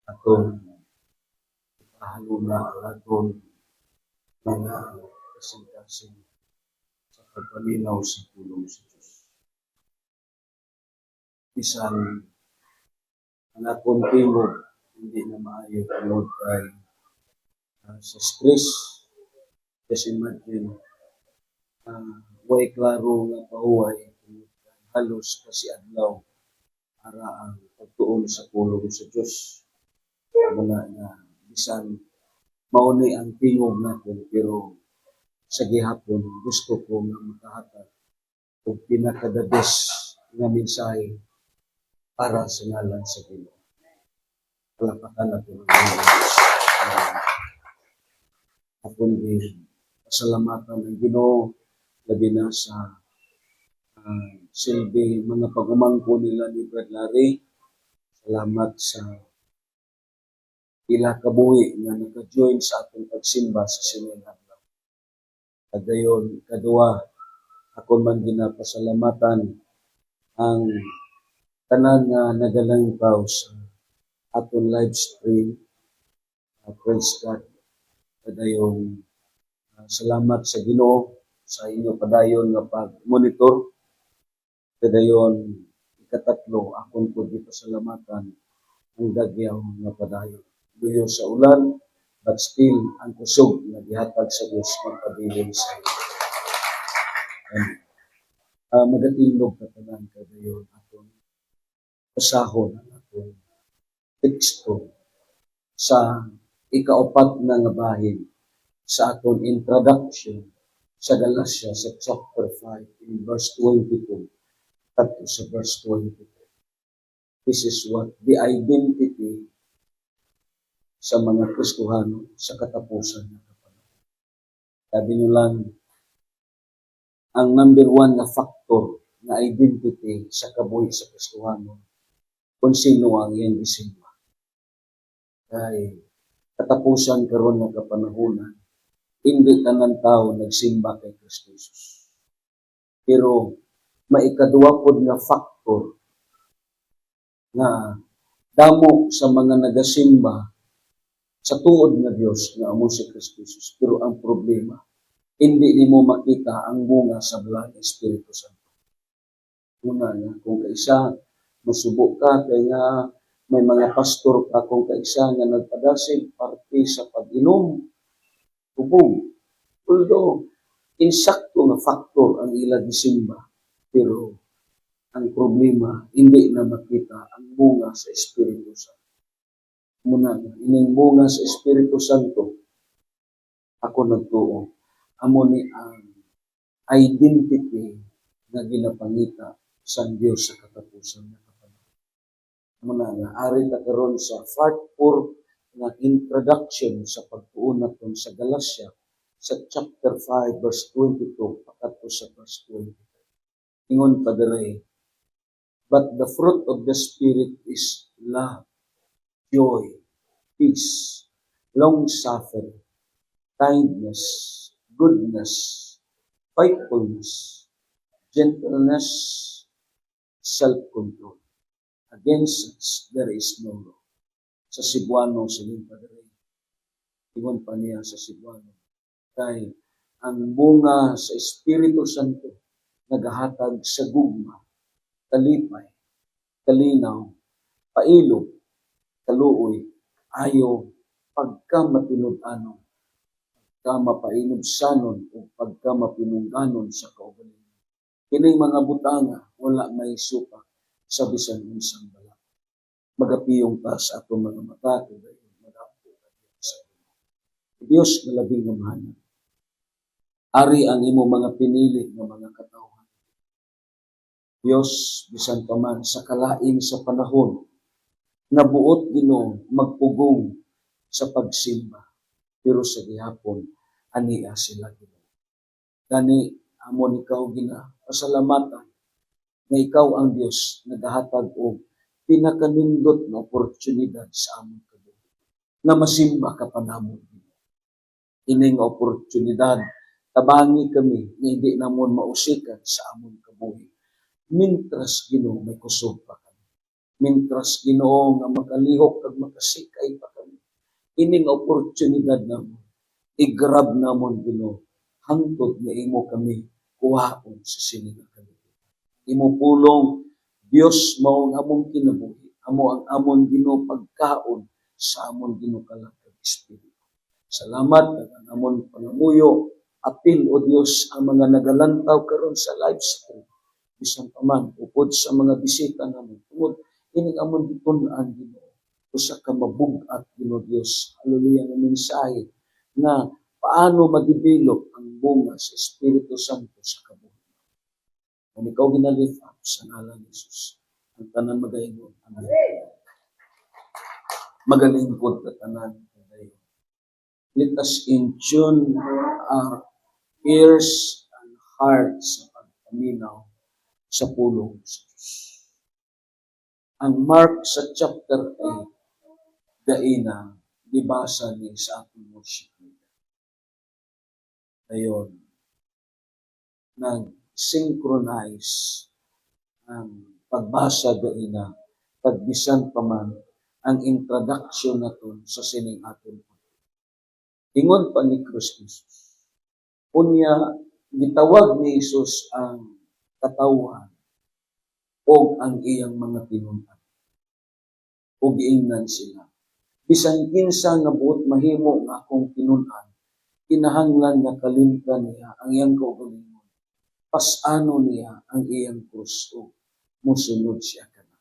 atong pahalula ang atong mga kasing-kasing sa pagpaminaw sa pulong sa Diyos. Bisan ang atong tingog hindi na maayo tungod kay sa stress. Just imagine, way klaro nga pahuway halos kasi adlaw para ang pagtuon sa pulong sa Diyos. Wala na bisan mauni ang tingog natin, pero sa gihapon gusto ko nga makahatag og pinaka-the best nga mensahe para sa ngalan sa Ginoo. Palapakan natin ang Diyos. Akong pasalamatan ang Ginoo labi na sa silbi mga pagumangko nila ni Brad Larry. Salamat sa ila kabuhi nga naka-join sa atong pagsimba sa Sininadlaw. Kadayon, kadua, ako man ginapasalamatan ang tanan nga nagalangkaw sa atong live stream. Praise God. Kadayon, salamat sa Ginoo sa inyo padayon nga pag-monitor. Kadayon, ikatatlo, akong po di pasalamatan ang gagyaw nga padayon. Duyo sa ulan, but still, ang kusog na gihatag sa Diyos magpabilin sa iyo. Magatingog ka tanan kadayon atong pasahon ang atong teksto sa ikaupat na nga bahin sa atong introduction sa Galatia sa chapter 5 in verse 22 at sa verse 23. This is what the identity sa mga Kristohano sa katapusan ng kapanahon. Sabi nyo lang, ang number one na factor na identity sa kabuhi sa Kristohano kung sino ang iyang gisimba. Kaya katapusan karon ng kapanahonan, hindi tanan tao nagsimba kay Kristo Jesus. Pero maikaduwa pod nga factor na damo sa mga nagasimba sa tuod nga Dios nga amo si Kristo Jesus. Pero ang problema, hindi nimo makita ang bunga sa bulan ng Espiritu Santo. Una nga, kung kaisa masubok ka, kaya nga may mga pastor ka kung kaisa nga nagpadasig parte sa pag-inom, tubog. Although, insakto na factor ang ilang gisimba, pero ang problema, hindi na makita ang bunga sa Espiritu Santo. Muna, ining bunga sa Espiritu Santo, ako nagtuo, amo ni ang identity na ginapangita sa Diyos sa katapusan ng kapanahon. Muna nga, ari ta karon sa part 4 na introduction sa pagtuon naton sa Galatia sa chapter 5 verse 22 pakato sa verse 23. Ingon pa diri, but the fruit of the Spirit is love, joy, peace, long-suffering, kindness, goodness, faithfulness, gentleness, self-control. Against such, there is no law. Sa Cebuano, siling padre, ingon pa niya sa Cebuano, kay ang bunga sa Espiritu Santo nagahatag sa gugma, kalipay, kalinaw, pailog, kaluoy, ayo, pagkamatinud-anon, pagkamapainud-sanon, o pagkamapinungganon sa kaugalingon. Kining mga butanga, wala may supa sa bisan unsang bala. Magapiyong ta sa atong mga mata, kaya magapo sa Diyos na labing amahanan. Ari ang imo mga pinili ng mga katawhan. Diyos, bisan pa man sa kalain sa panahon, nabuot Ginoo magpugong sa pagsimba, pero sa gihapon ania sila Ginoo. Gani amon ikaw ginapasalamatan na ikaw ang Dios nagahatag og pinakanindot na oportunidad sa among kabuhi na masimba ka pa namon. Ining oportunidad tabangi kami nga hindi namon mausikan sa among kabuhi. Mintras Ginoo may kusog pa kami. Mintras Ginoo nga makalihok kag makasikay pa kami. Ining oportunidad namon, i-grab namon Ginoo, hangtod nga imo kami kuhaon sa sini nga kalibutan. Imo pulong, Dios mao ang among kinabuhi, amo ang amon Ginoo pagkaon sa amon ginukalang espiritu. Salamat kag ang amon pangamuyo, apil o Dios ang mga nagalantaw karon sa live stream. Bisan pa man upod sa mga bisita namon tungod ining amon gitun-an Ginoo usa ka mabug-at Ginoo Dios. Hallelujah nga mensahe na paano ma-develop ang bunga sa Espiritu Santo sa kabuhi. Kung ikaw ginalift up sa ngalan ni Jesus, ang tanan magaingon. Amen. Magalingkod ka tanan. Let us in tune our ears and hearts sa pagpaminaw sa pulong sa Diyos. Ang Mark sa chapter 8, daina, dibasa ni sa ating worship leader. Ayon, nag-synchronize ang pagbasa daina, pagbisan pa man ang introduction naton sa sining ating ingon pa ni Kristo Jesus. Unya, gitawag ni Jesus ang katawhan o ang iyang mga tinunan. O giingnan sila. Bisan kinsa nga buot mahimo nga akong tinunan, kinahanglan nga kalimtan niya ang iyang kaugalingon. Pasano niya ang iyang krus o musunod siya kana.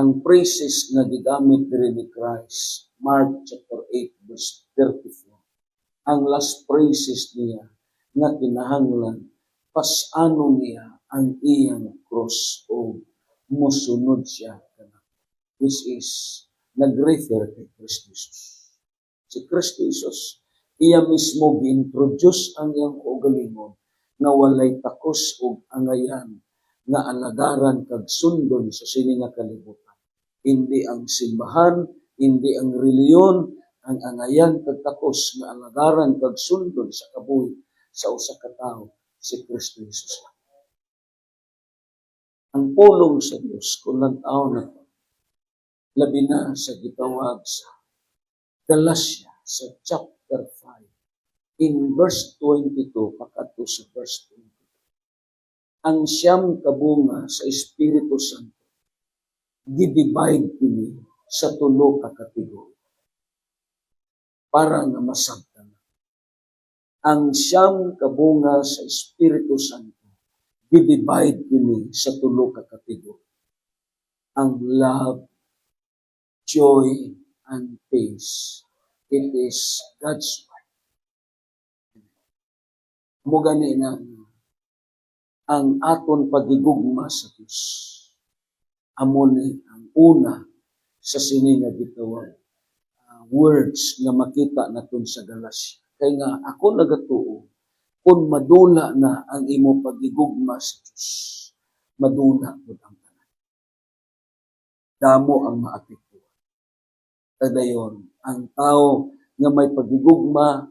Ang phrases nga gigamit diri ni Christ, Mark chapter 8 verse 34. Ang last phrases niya nga kinahanglan pasano niya ang iyang cross o musunod siya kana. Which is nag-refer kay Kristo Jesus. Si Kristo Jesus, iya mismo gi-introduce ang iyang kaugalingon nga walay takos o angayan nga alagaran kag sundon sa sini nga kalibutan. Hindi ang simbahan, hindi ang reliyon, ang angayan kag takos nga alagaran kag sundon sa kabuhi sa usa ka tawo, si Kristo Jesus. Ang pulong sa Dios kung nag-aw na to, labi na sa gitawag sa Galatia sa chapter 5 in verse 22 pakadto sa verse 22. Ang siyam kabunga sa Espiritu Santo gi-divide kini sa tulo ka kategorya para nga masabtan. Ang siyam kabunga sa Espiritu Santo gi-divide kini sa tulo ka kategorya. Ang love, joy, and peace. It is God's word. Mo gani na ang aton pagigugma sa Diyos. Amo ni ang una sa sini nga gitawag words nga makita naton sa Galatia. Kay nga ako nagatuo kung madula na ang imo pagigugma sa Diyos, madula pud ang tanan. Damo ang maapektuhan. Kadayon, ang tao nga may pagigugma,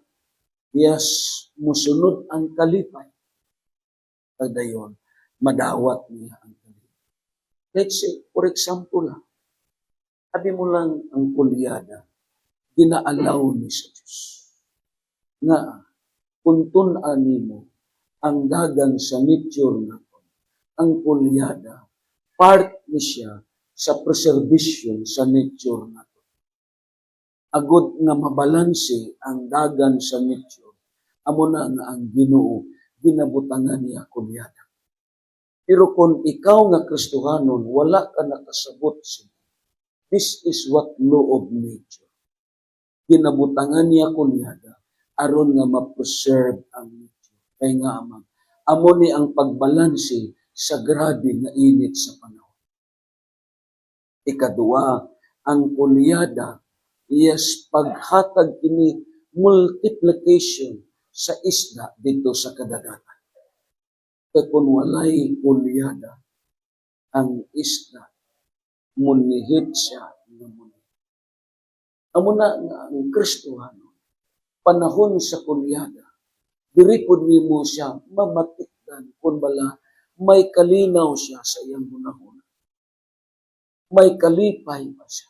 yes, musunod ang kalipay. Kadayon, madawat niya ang kalipay. Let's say, for example, sabi mo lang ang kulyada, ginaalaw ni sa Diyos. Nga, kung tun-ani mo, ang dagan sa nature natin, ang kulyada, part ni siya sa preservation sa nature natin. Agud nga mabalanse ang dagan sa nature, amo na nga ang Ginoo, ginabutangan niya kulyada. Pero kung ikaw nga Kristohanon, wala ka nakasabot siya. This is what law of nature. Ginabutangan niya kunyada, aron nga ma-preserve ang nature. Kaya nga amang, amo ni ang pagbalanse sa grabe nga init sa panahon. Ikadua, ang kulyada, yes, paghatag kini multiplication sa isda dito sa kadagatan. Kaya kung walay kulyada, ang isda, munihit siya na munihit. Amo na nga ang Kristohano, panahon sa kulyada, diri pud nimo siya mamatikdan kung bala may kalinaw siya sa iyang hunahuna. may kalipay pa siya.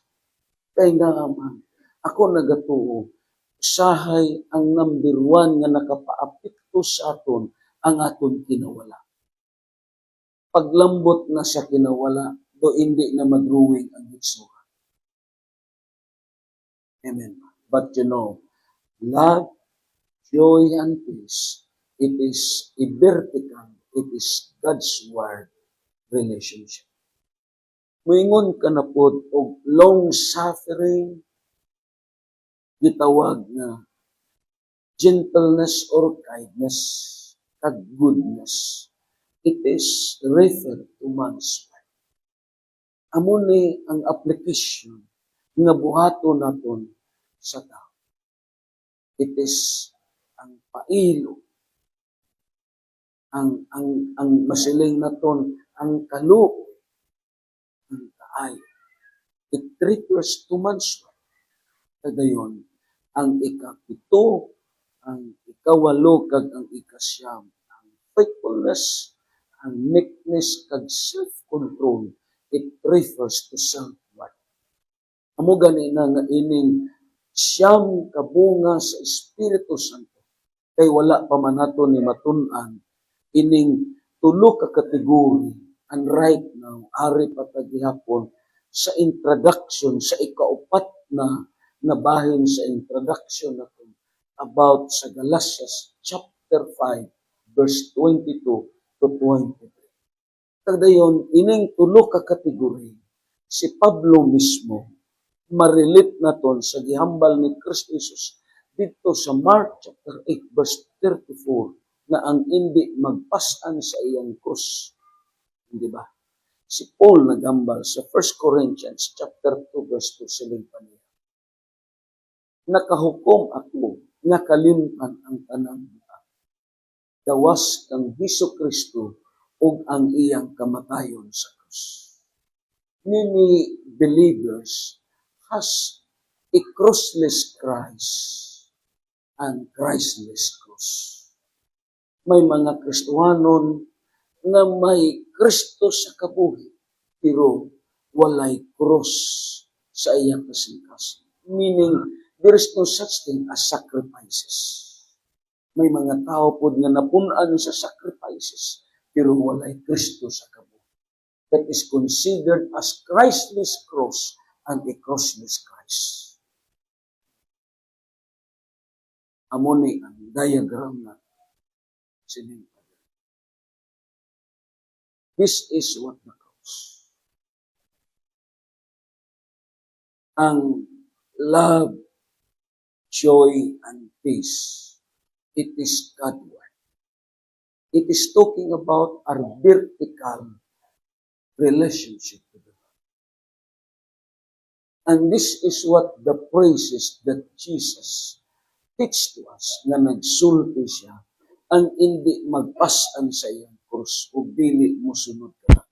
Kay nga man, ako nagatuo, usahay ang number one nga nakapaapekto sa aton ang aton kinawala. Paglambot na siya kinawala, do hindi na madruwing ang hitsura. Amen. But you know, love, joy, and peace, it is a vertical, it is God's word relationship. Moingon ka na po og long-suffering, gitawag na gentleness or kindness, kag goodness. It is referred to man's life. Amo ni ang application nga buhaton naton sa tao. It is ang pailo, ang masiling naton, ang kaluoy, ang kaayo. It refers to man's life. Kadayon, ang ikapito, ang ikawalo, kag ang ikasyam, ang faithfulness, ang meekness, kag self-control, it refers to self-worth. Amo gani na nga ining siyam kabunga sa Espiritu Santo, kay wala pa man nato ni matun-an, ining tulo ka kategory, and right now, ari pa tagihapon, sa introduction, sa ikaupat na nabahin sa introduction natin about sa Galatians chapter 5 verse 22 to 23. Kadayon, ining tulo ka kategory, si Pablo mismo, marilit naton sa gihambal ni Kristo Jesus dito sa Mark chapter 8 verse 34 na ang hindi magpasan sa iyang krus. Di ba? Si Paul nagambal sa 1 Corinthians chapter 2 verse 2 siling paniya. Nakahukom ako nga kalimtan ang tanang buta. Gawas kang Hesus Kristo ug ang iyang kamatayon sa krus. Many believers has a crossless Christ and Christless cross. May mga Kristohanon na may Kristo sa kabuhi, pero walay cross sa iyang kasing-kasing. Meaning, there is no such thing as sacrifices. May mga tao po nga napunan sa sacrifices, pero walay Kristo sa kabuhi. That is considered as Christless cross and a crossless Christ. Amo ni ang diagram na sining. This is what the cross. Ang love, joy, and peace, it is God word. It is talking about our vertical relationship with God. And this is what the praises that Jesus teach to us, na nagsulti siya, ang hindi magpasan sa iyang krus, o dili mo sunod ka na.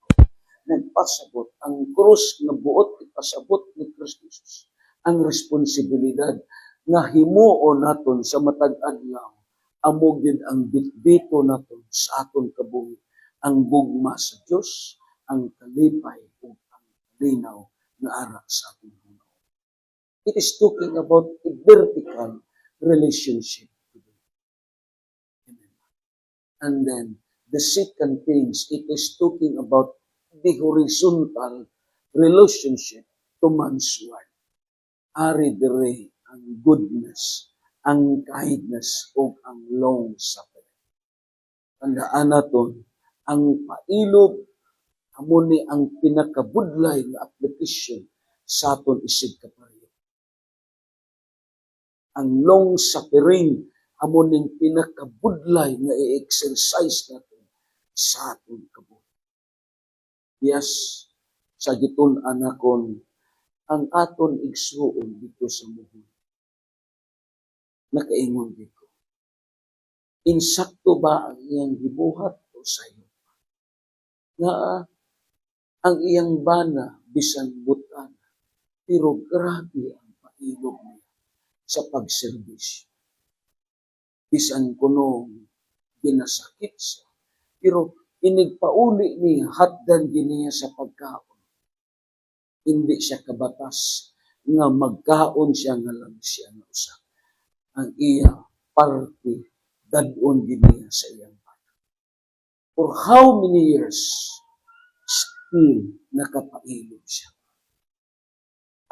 Nagpasabot, ang krus na buot ipasabot ni Kristo Jesus, ang responsibilidad na himuo naton sa matag adlaw, amo gid ang bitbito naton sa aton kabuhi, ang gugma sa Dios, ang kalipay ug ang linaw na ara sa aton buhay. It is talking about a vertical relationship. And then, the second thing, it is talking about the horizontal relationship to man's word. Ari dire ang goodness, ang kindness, o ang long-suffering. Tandaan naton, ang pailog, amo ni ang pinakabudlay na application sa aton isig kapareho. Ang long-suffering, amo ning pinakabudlay nga i-exercise natin sa aton kabuhi. Yes, sa gitun-an nakon, ang aton igsuon dito sa muhon. Nakaingon dito. Insakto ba ang iyang gibuhat o sayo? Nga ang iyang bana bisan butan, pero grabe ang pailog niya sa pagserbisyo. Bisan kuno ginasakit siya, pero inigpauli niya, hatdan niya sa pagkaon. Hindi siya kabatas nga magkaon siya nga lang siya nga usa. Ang iya parte dadon giniya sa iyang bata. For how many years still nakapailog siya.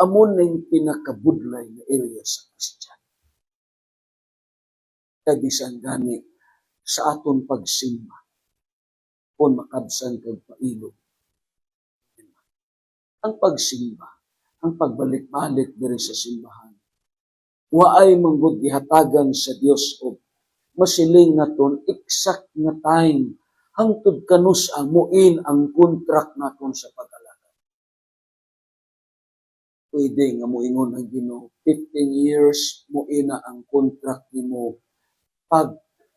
Amon na yung pinakabudlay na area sa Christian. Kabisan gani sa aton pagsimba kung makabsan kag pailog. Ang pagsimba, ang pagbalik-balik diri sa simbahan, waay manggod gihatagan sa Dios og masiling naton exact na time hangtod kanus amuin ang contract naton sa pag-alaga. Pwede nga moingon ang Ginoo 15 years muina ang contract nimo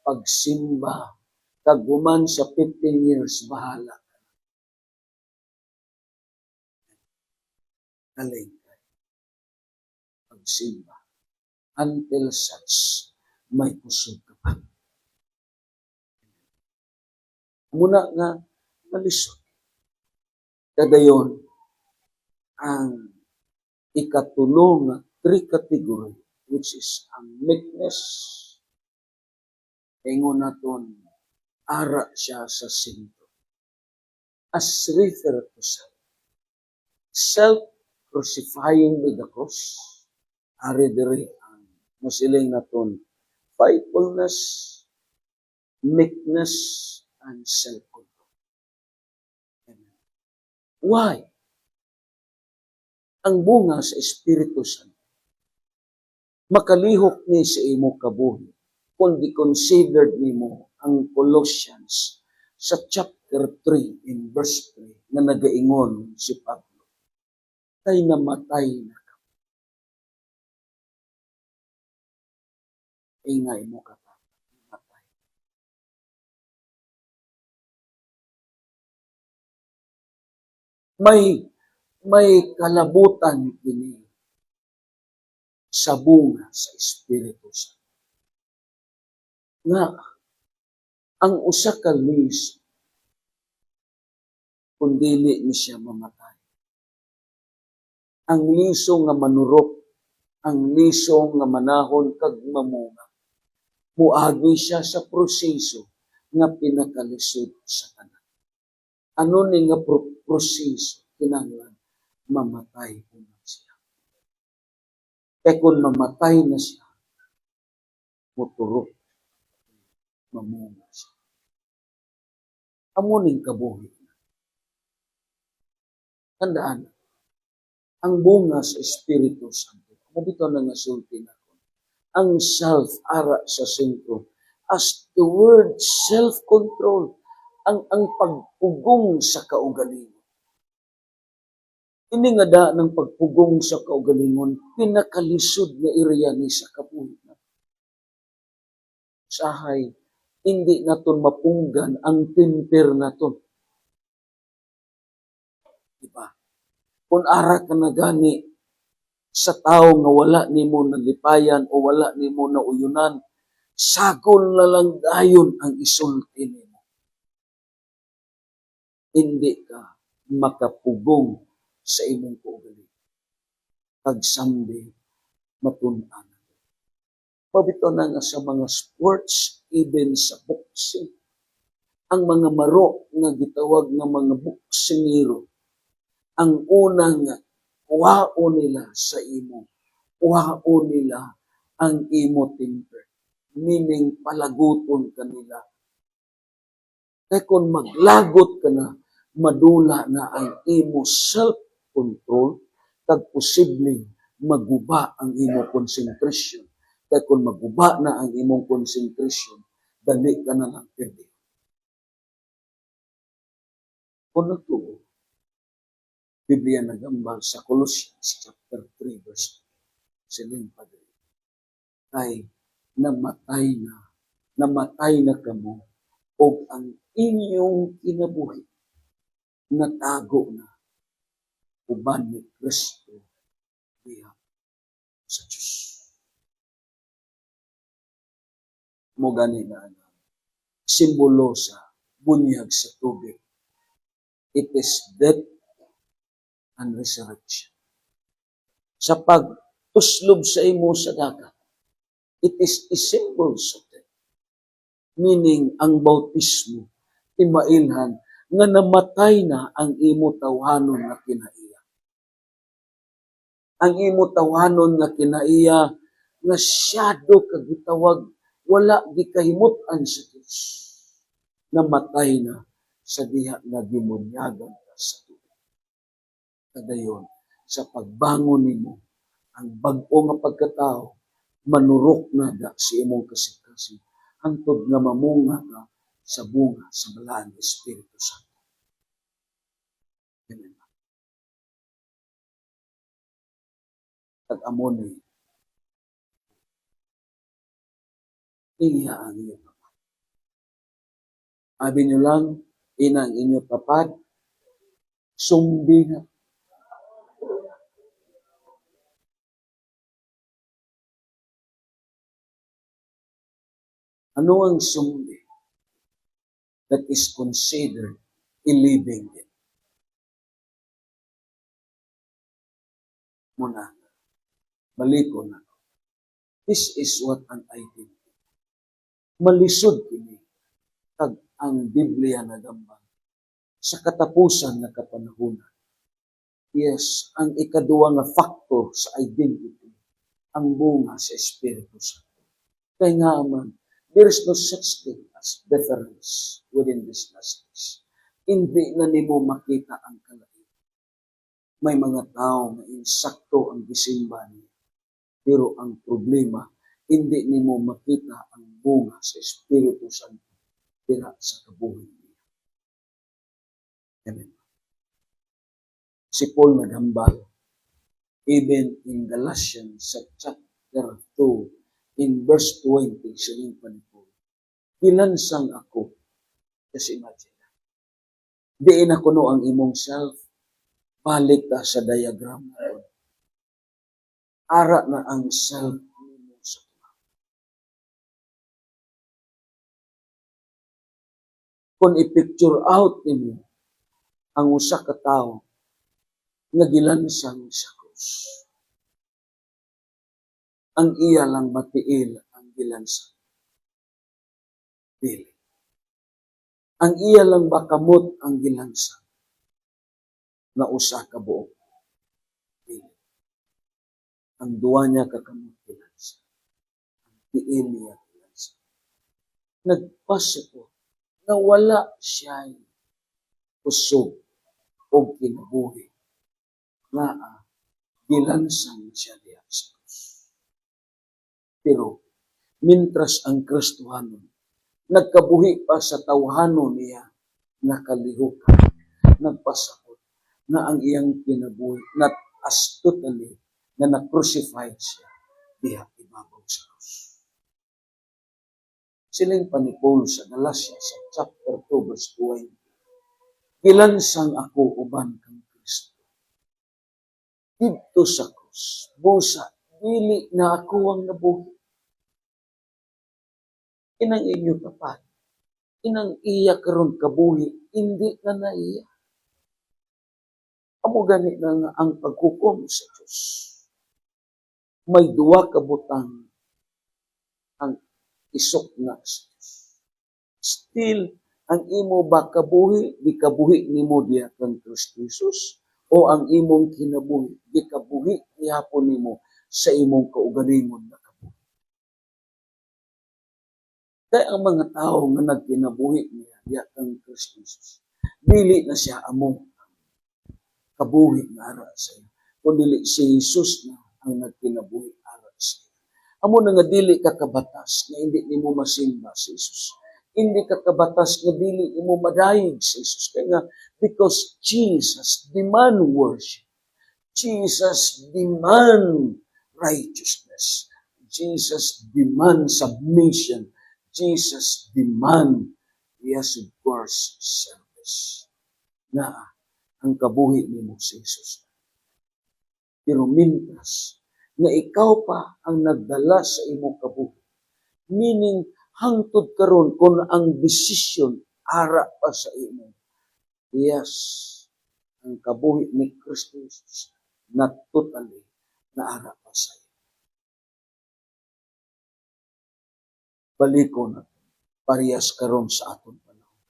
pagsimba kag human sa 15 years bahala. Kaling pagsimba until such may kusog ka pa. Muna nga malisod. Kadayon ang ikatulong nga 3 category which is ang meekness. Ingon naton ara siya sa sentro. As referred to self-crucifying with the cross. Ari diri ang masiling naton faithfulness, meekness, and self-control. Why? Ang bunga sa Espiritu Santo makalihok ni sa imo kabuhi kung di-considered nimo ang Colossians sa chapter 3 in verse 3 na nagaingon si Pablo, kay namatay na ka. Ingay mo ka pa, namatay. May kalabutan kini sa bunga sa Espiritu Santo. Nga, ang usa ka liso, kung dili ni siya mamatay. Ang liso nga manurok, ang liso nga manahon kag mamunga. Muagi siya sa proseso nga pinakalisod sa tanan. Ano ni nga proseso? Kinahanglan mamatay na siya. Kaya kung mamatay na siya, muturok, mamunga siya. Amo ning kabuhi. Tandaan, ang bunga sa Espiritu Santo, mabito na nga sulti na ko, ang self ara sa sentro, as the word self-control, ang pagpugong sa kaugalingon. Ini nga da ng pagpugong sa kaugalingon, pinakalisod na area ni sa kabuhi na. Sahay, hindi naton mapunggan ang temper naton. Diba? Kung ara ka na gani sa tao nga wala nimo nalipayan o wala nimo nauyunan, sagol na lang dayon ang isulti nimo. Hindi ka makapugong sa imong kaugalingon. Pagsambi, matun-an. Pabito na nga sa mga sports, even sa boxing, ang mga maro nga gitawag nga mga boksingero, ang unang kuhao nila sa imo, kuhao nila ang imo temper, meaning palaguton kanila. Kaya kung maglagot ka na, madula na ang imo self-control, kag posibleng maguba ang imo concentration. Kaya kung maguba na ang imong concentration, dali ka na lang pwede. Kung ito, Biblia nagambal sa Colossians chapter 3 verse 2. Siling Padre, kay namatay na kamo o ang inyong kinabuhi natago na uban ni Kristo diha sa Diyos. Mo gani na simbolo sa bunyag sa tubig. It is death and resurrection. Sa pagtuslob sa imo sa dagat, it is a symbol of death. Meaning, ang bautismo, timailhan, nga namatay na ang imo tawhanon nga kinaiya. Ang imo tawhanon nga kinaiya, nga shadow kagitawag, wala gikahimut-an sa Diyos. Namatay na sa diha nga gimunyagan ka sa tubig. Kadayon, sa pagbangon nimo, ang bag-o nga pagkatao, manurok na da sa imong kasing-kasing, hangtod nga mamunga ka sa bunga sa balaan ng Espiritu Santo. Amen. Tag-amon ni iya ang iyo tapat. Abi nyo lang, ina ang inyo tapat, sumbi nga. Ano ang sumbi that is considered a living dead? Muna, baliko na. This is what an identity. Malisod kini kag ang Biblia nagambang sa katapusan na kapanahunan. Yes, ang ikaduwa nga factor sa identity, ang bunga sa Espiritu Santo. Kaya nga man, there is no such thing as difference within this message. Hindi na nimo makita ang kalain. May mga tao na insakto ang gisimba niya. Pero ang problema, hindi nimo makita ang bunga sa Espiritu Santo tira sa kabuhay niya. Amen. Si Paul naghambal, even in Galatians chapter 2, in verse 20, siya pa ni Paul, pinansang ako, kasi imagine, diin ako no ang imong self, balik ka sa diagram na yun. Ara na ang self mo sa tuwa. Kung i-picture out nimo ang usa ka tawo nga gilansang sa krus. Ang iya lang matiil ang gilansang. Dili. Ang iya lang bakamot ang gilansang na usa ka buok. Dili. Ang duwa niya kakamot gilansang. Ang tiil niya gilansang. Nagpasa ko na wala siya kusog o kinabuhi nga gilansang siya diya sa krus. Pero, mintras ang Kristohanon, nagkabuhi pa sa tawhanon niya, nakalihukan, nagpasakot, na ang iyang kinabuhi, not as totally, na na-crucified siya, diha ibabaw sa krus. Siling pa ni Paul sa Galatia, sa chapter 2, verse 20, gilansang ako uban kang Kristo. Dito sa krus, busa, dili na ako ang nabuhi. Inang inyo tapat. Inang iya karon kabuhi, hindi na naiya. Amo gani na nga ang paghukom sa Diyos. May duwa ka butang ang isok na sa Diyos. Still, ang imo ba kabuhi, di kabuhi ni mo diya kang Kristo Jesus, o ang imong kinabuhi, di kabuhi ihapon ni mo sa imong kaugalingon na kabuhi. Kaya ang mga tao nga nagkinabuhi niya, diya kang Kristo Jesus, dili na siya among kabuhi nga ara sa iyo. Kung dili si Jesus na ang nagkinabuhi ara sa iyo. Amo na nga dili ka kabatas nga hindi nimo masimba si Jesus. Hindi ka kabatas nga dili nimo madayeg si Jesus. Kaya nga, because Jesus demand worship. Jesus demand righteousness. Jesus demand submission. Jesus demand, yes, of course, service. Na ang kabuhi ni mo si Jesus. Pero mintas, na ikaw pa ang nagdala sa imong kabuhi. Meaning, hangtod karon kung ang decision ara pa sa imo. Yes, ang kabuhi ni Kristo Jesus na totally naara pa sa iyo. Baliko na parehas karon sa aton panahon.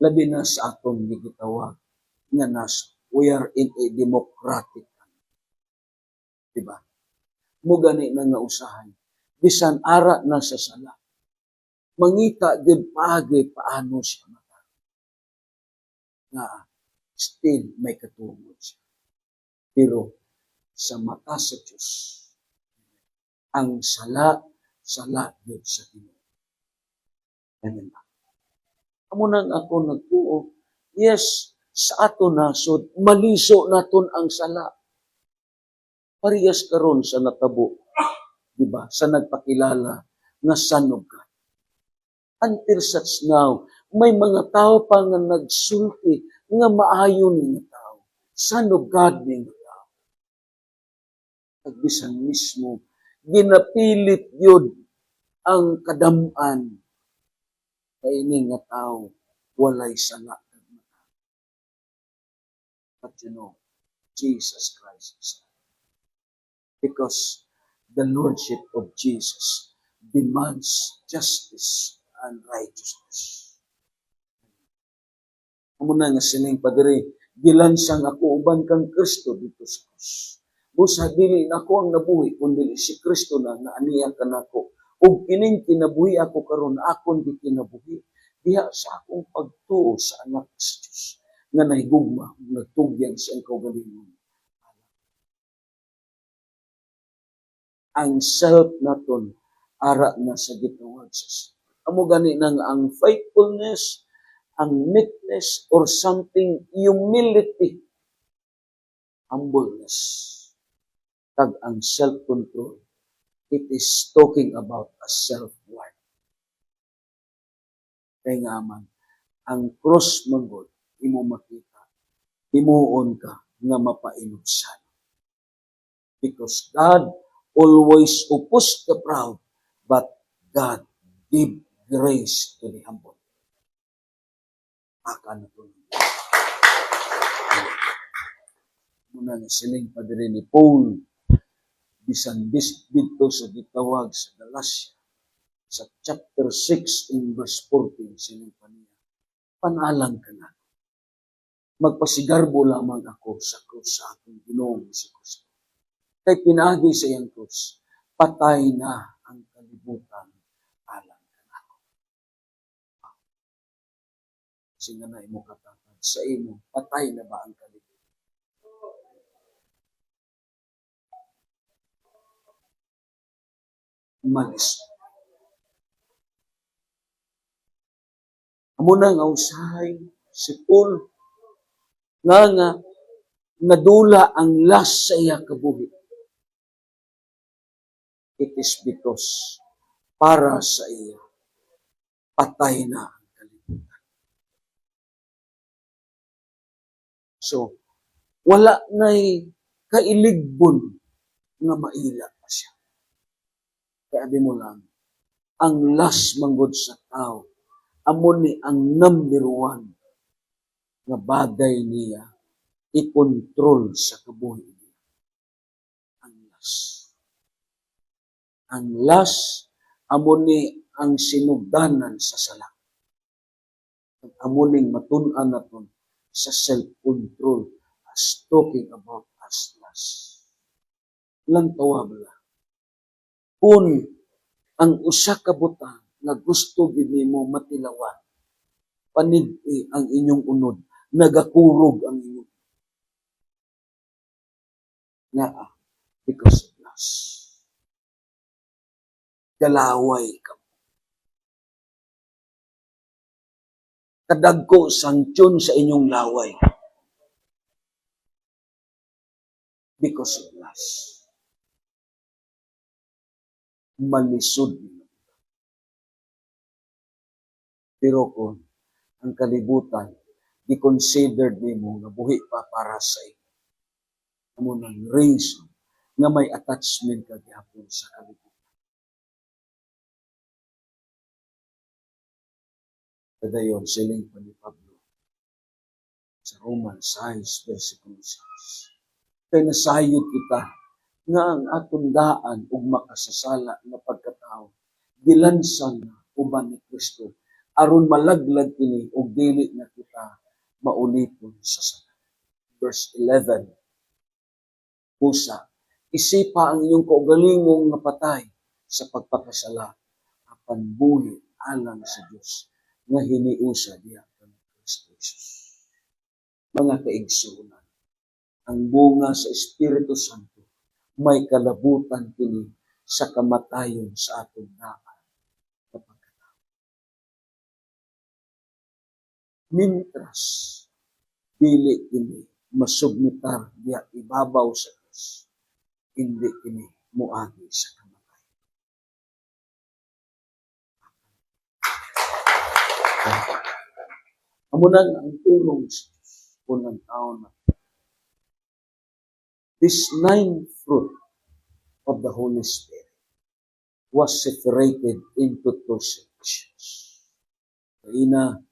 Labi na sa aton gitawag nga we are in a democratic country. Diba? Mo gani na nga usahay. Bisan ara na sa sala. Mangita din paagi paano siya mata. Nga still may katungod siya. Pero sa mata sa Diyos, ang sala yun sa Ginoo. Ganun ba? Amo nang ako nagtuo, yes, sa ato nasod, maliso naton ang sala. Parehas karon sa natabo, di ba? Sa nagpakilala nga Son of God. Until such now, may mga tao pa nga nagsulti nga maayo ni nga tao. Son of God ni nga tao. Pagbisan mismo, ginapilit yun ang kadaman kay ini nga tao walay sala. But you know, Jesus Christ is because the Lordship of Jesus demands justice and righteousness. Amo na nga sining padre, gilansang ako uban kang Kristo dito sa krus. Busa dili na ako ang nabuhi, kundi si Kristo na aniya kanako. Ug kining kinabuhi ako karon akon di kinabuhi diha sa akong pagtuo sa anak sa Dios nga nahigugma nagtugyan sa iyang kaugalingon. Ang self naton ara na sa gitawag sa amo gani nang ang faithfulness, ang meekness, or something, humility, humbleness, kag ang self-control. It is talking about a self-worth. Kaya nga man, ang cross manggod, imo makita, imuon ka nga mapainugsan. Because God always oppose the proud, but God give grace to the humble. Aka na po. Muna nga siling padre ni Paul, bisan dito sa gitawag sa Galatia, sa chapter 6 in verse 14, siling pa niya, panalang ka na. Magpasigarbo lamang ako sa krus sa aking Ginoong si Kristo. Kay pinagi sa iyang krus, patay na ang kalibutan alang ka na ako. Singa na imo katatag sa imo, patay na ba ang kalibutan? Malis. Amo na nga usahay si Paul nga nadula ang last sa iya kabuhi. It is because para sa iya patay na ang kalibutan. So, wala na'y kailigbon nga maila pa siya. Kaya di mo lang, ang last manggod sa tao, amo ni ang number one nga bagay niya i-control sa kabuhi niya. Ang last. Ang last, amo ni ang sinugdanan sa sala. Amo ning matun-an naton sa self-control as talking about as last. Lang tawag lang. Kung ang usa ka butang nga gusto gid nimo matilawan, panid-i ang inyong unod, nagakurog ang inyong naa because of lust. Galaway ka. Kadagko sanction sa inyong laway because of lust. Malisod nila. Pero kung ang kalibutan, i-considered nimo nga buhi pa para sa iyo. Amo nang reason nga may attachment ka gihapon sa kalibutan. Kadayon siling pa ni Pablo sa Romans 6, versikulo 6. Kay nasayod kita nga ang atong daan ug makasasala nga pagkatao gilansan na uban ni Kristo aron malaglag kini ug dili na kita maulipon sa sala. Verse 11. Pusa, isipa ang iyong kaugalingong nga patay sa pagpakasala apan buhi alang sa Dios nga hiniusa diha kang Kristo Jesus. Mga kaigsuonan, ang bunga sa Espiritu Santo may kalabutan kini sa kamatayon sa atong daan sa pagkatao. Mintras dili kini masubmitar diha ibabaw sa Dios, hindi kini muagi sa kamatayon. Amunan ang tulong sa Diyos unang taon na this 9th fruit of the Holy Spirit was separated into 2 sections. Kaina,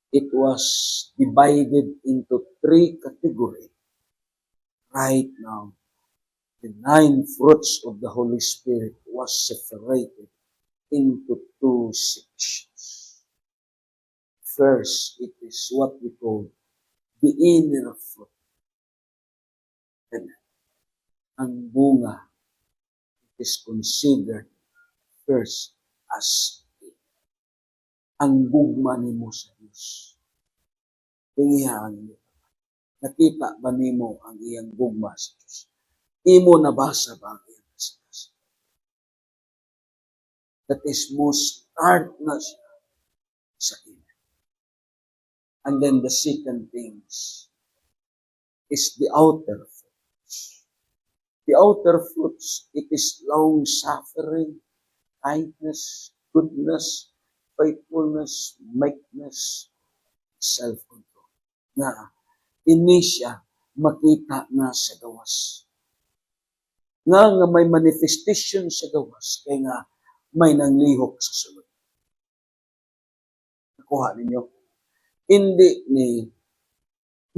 it was divided into 3 categories. Right now, the 9 fruits of the Holy Spirit was separated into 2 sections. First, it is what we call the inner fruit. And ang bunga is considered first as ang gugma nimo sa Diyos. Tingihan niyo. Nakita ba nimo ang iyang gugma sa Diyos? Imo nabasa ba ang iyang kasikas? That is, mo start na siya sa inner. And then the second things is the outer fruits. The outer fruits, it is long-suffering, kindness, goodness, faithfulness, meekness, self-control. Na ini siya makita na sa gawas. Nga may manifestation sa gawas, kaya nga may nanglihok sa sulod. Nakuha ninyo? Hindi ni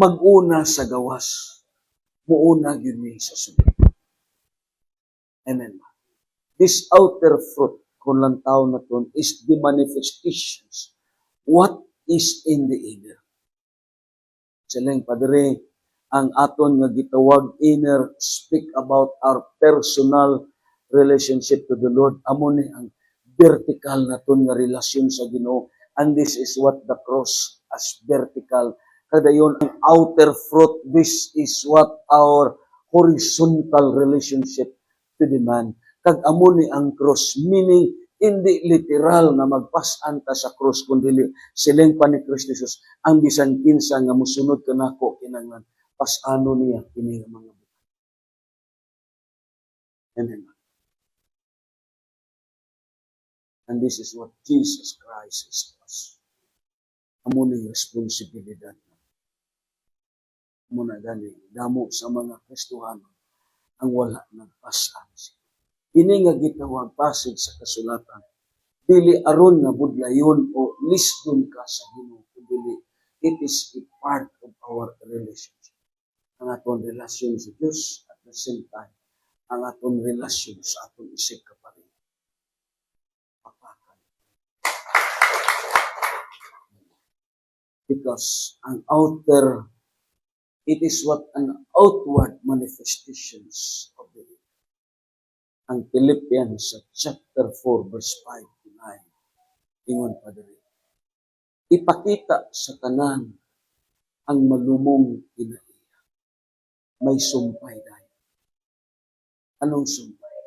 mag-una sa gawas, muuna yun ni sa sulod. Amen. This outer fruit, kung lang tao na ito, is the manifestations. What is in the inner? Silang Padre, ang aton nga gitawag inner, speak about our personal relationship to the Lord. Amo ni ang vertical na ito nga relasyon sa Ginoo. And this is what the cross as vertical. Kada yun, ang outer fruit, this is what our horizontal relationship to the man. Kag amo ni ang cross, meaning hindi literal na magpasan ta sa cross, kundi siling pa ni Kristo Jesus, ang bisan kinsa nga musunod kanako kinanglan pasano niya kini nga mga buhay. Amen. And this is what Jesus Christ is to us. Amo ni responsibilidad. Amo na gani damo sa mga Kristohano ang wala nagpasan siya. Ini nga gitawag pasig sa kasulatan. Dili aron nga budlayon o liston ka sa Ginoo, dili it is a part of our relationship. Ang atong relasyon sa Diyos at the same time, ang atong relasyon sa atong isig kapareho. Papakan. Because ang outer, it is what an outward manifestations of the will. Ang Philippians chapter 4 verse 5 to 9. Ingon Padre. Ipakita sa tanan ang malumong kinaiya. May sumpay dahil. Anong sumpay?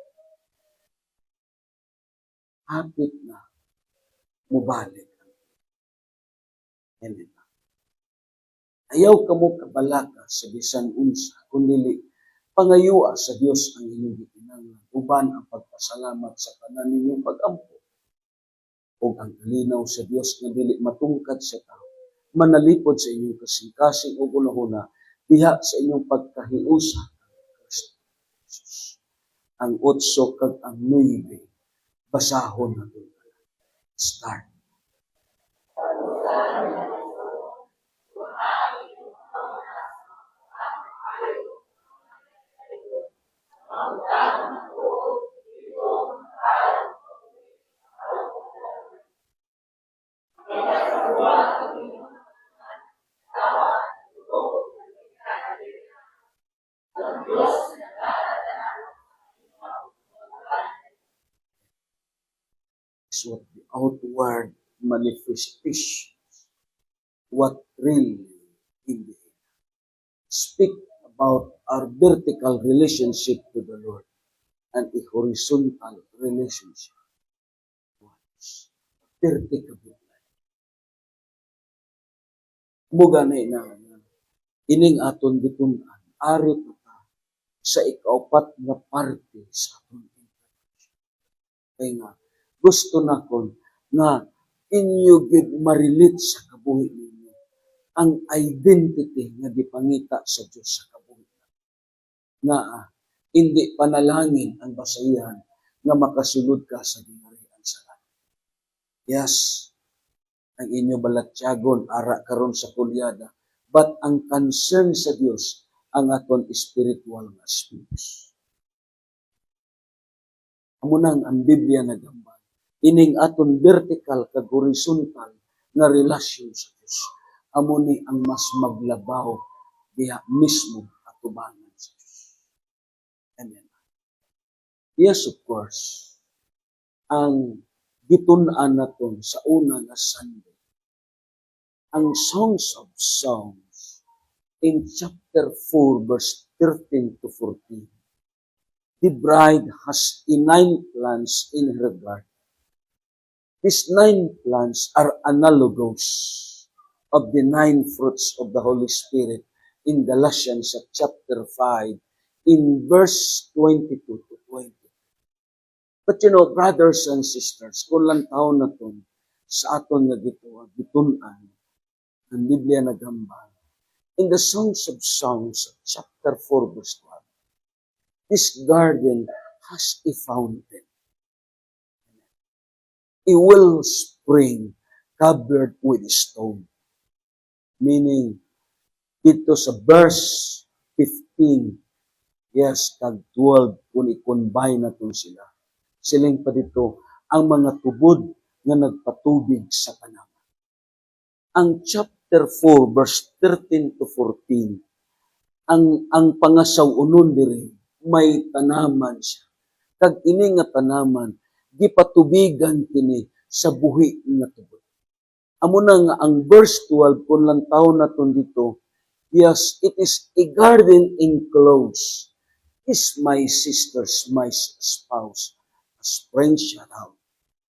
Hapit na mubalik. Amen. Ayaw ka mo kabalaka sa bisan unsa, kundi pangayua sa Dios ang inyong gitinanglan, uban ang pagpasalamat sa kanan ninyong pag-ampo. O ang kalinaw sa Dios na dili matungkad sa tao, manalipod sa inyong kasing-kasing o gulahuna, diha sa inyong pagkahiusa. Ang 8 kag ang 9, basahon na doon. Start. is what the outward manifestation, what really in the end. Speak about our vertical relationship to the Lord and a horizontal relationship towards vertical. Muga na ining aton gitunan, ari pa ta sa ikaupat nga parte sa aton introduction. Kaya nga, gusto na ko na inyo gid marilit sa kabuhi ninyo ang identity nga gipangita sa Dios sa kabuhi. Nga hindi panalangin ang basayan nga makasulod ka sa gingharian sa langit. Yes, ang inyo balatyagon ara karon sa kulyada, but ang concern sa Dios ang aton spiritual nga speech. Amo nang ang Biblia nagambal ining aton vertical kag horizontal nga relasyon sa Dios. Amo ni ang mas maglabaw diha mismo atubangan sa Dios. Amen. Yes, of course. Ang gitun-an naton sa una nga Sunday, ang Songs of Songs in chapter 4 verse 13 to 14. The bride has 9 plants in her garden. These 9 plants are analogous of the 9 fruits of the Holy Spirit in Galatians chapter 5 in verse 22 to 20. But you know, brothers and sisters, kung lang taon na to sa aton nga gitunan, ang Biblia nagambal. In the Songs of Songs, chapter 4, verse 1, this garden has a fountain, a wellspring covered with stone. Meaning, dito sa verse 15, yes, tag 12, kung i-combine natin sila. Siling pa dito, ang mga tubod na nagpatubig sa tanaman. Ang chapter 4, verse 13 to 14, ang pangasaw-unon diri, may tanaman siya. Kag ini nga tanaman, gipatubigan kini sa buhi nga tubod. Amo na nga ang verse 12, kung lang taon naton dito, yes, it is a garden enclosed. Is my sisters, my spouse, a spring shut out,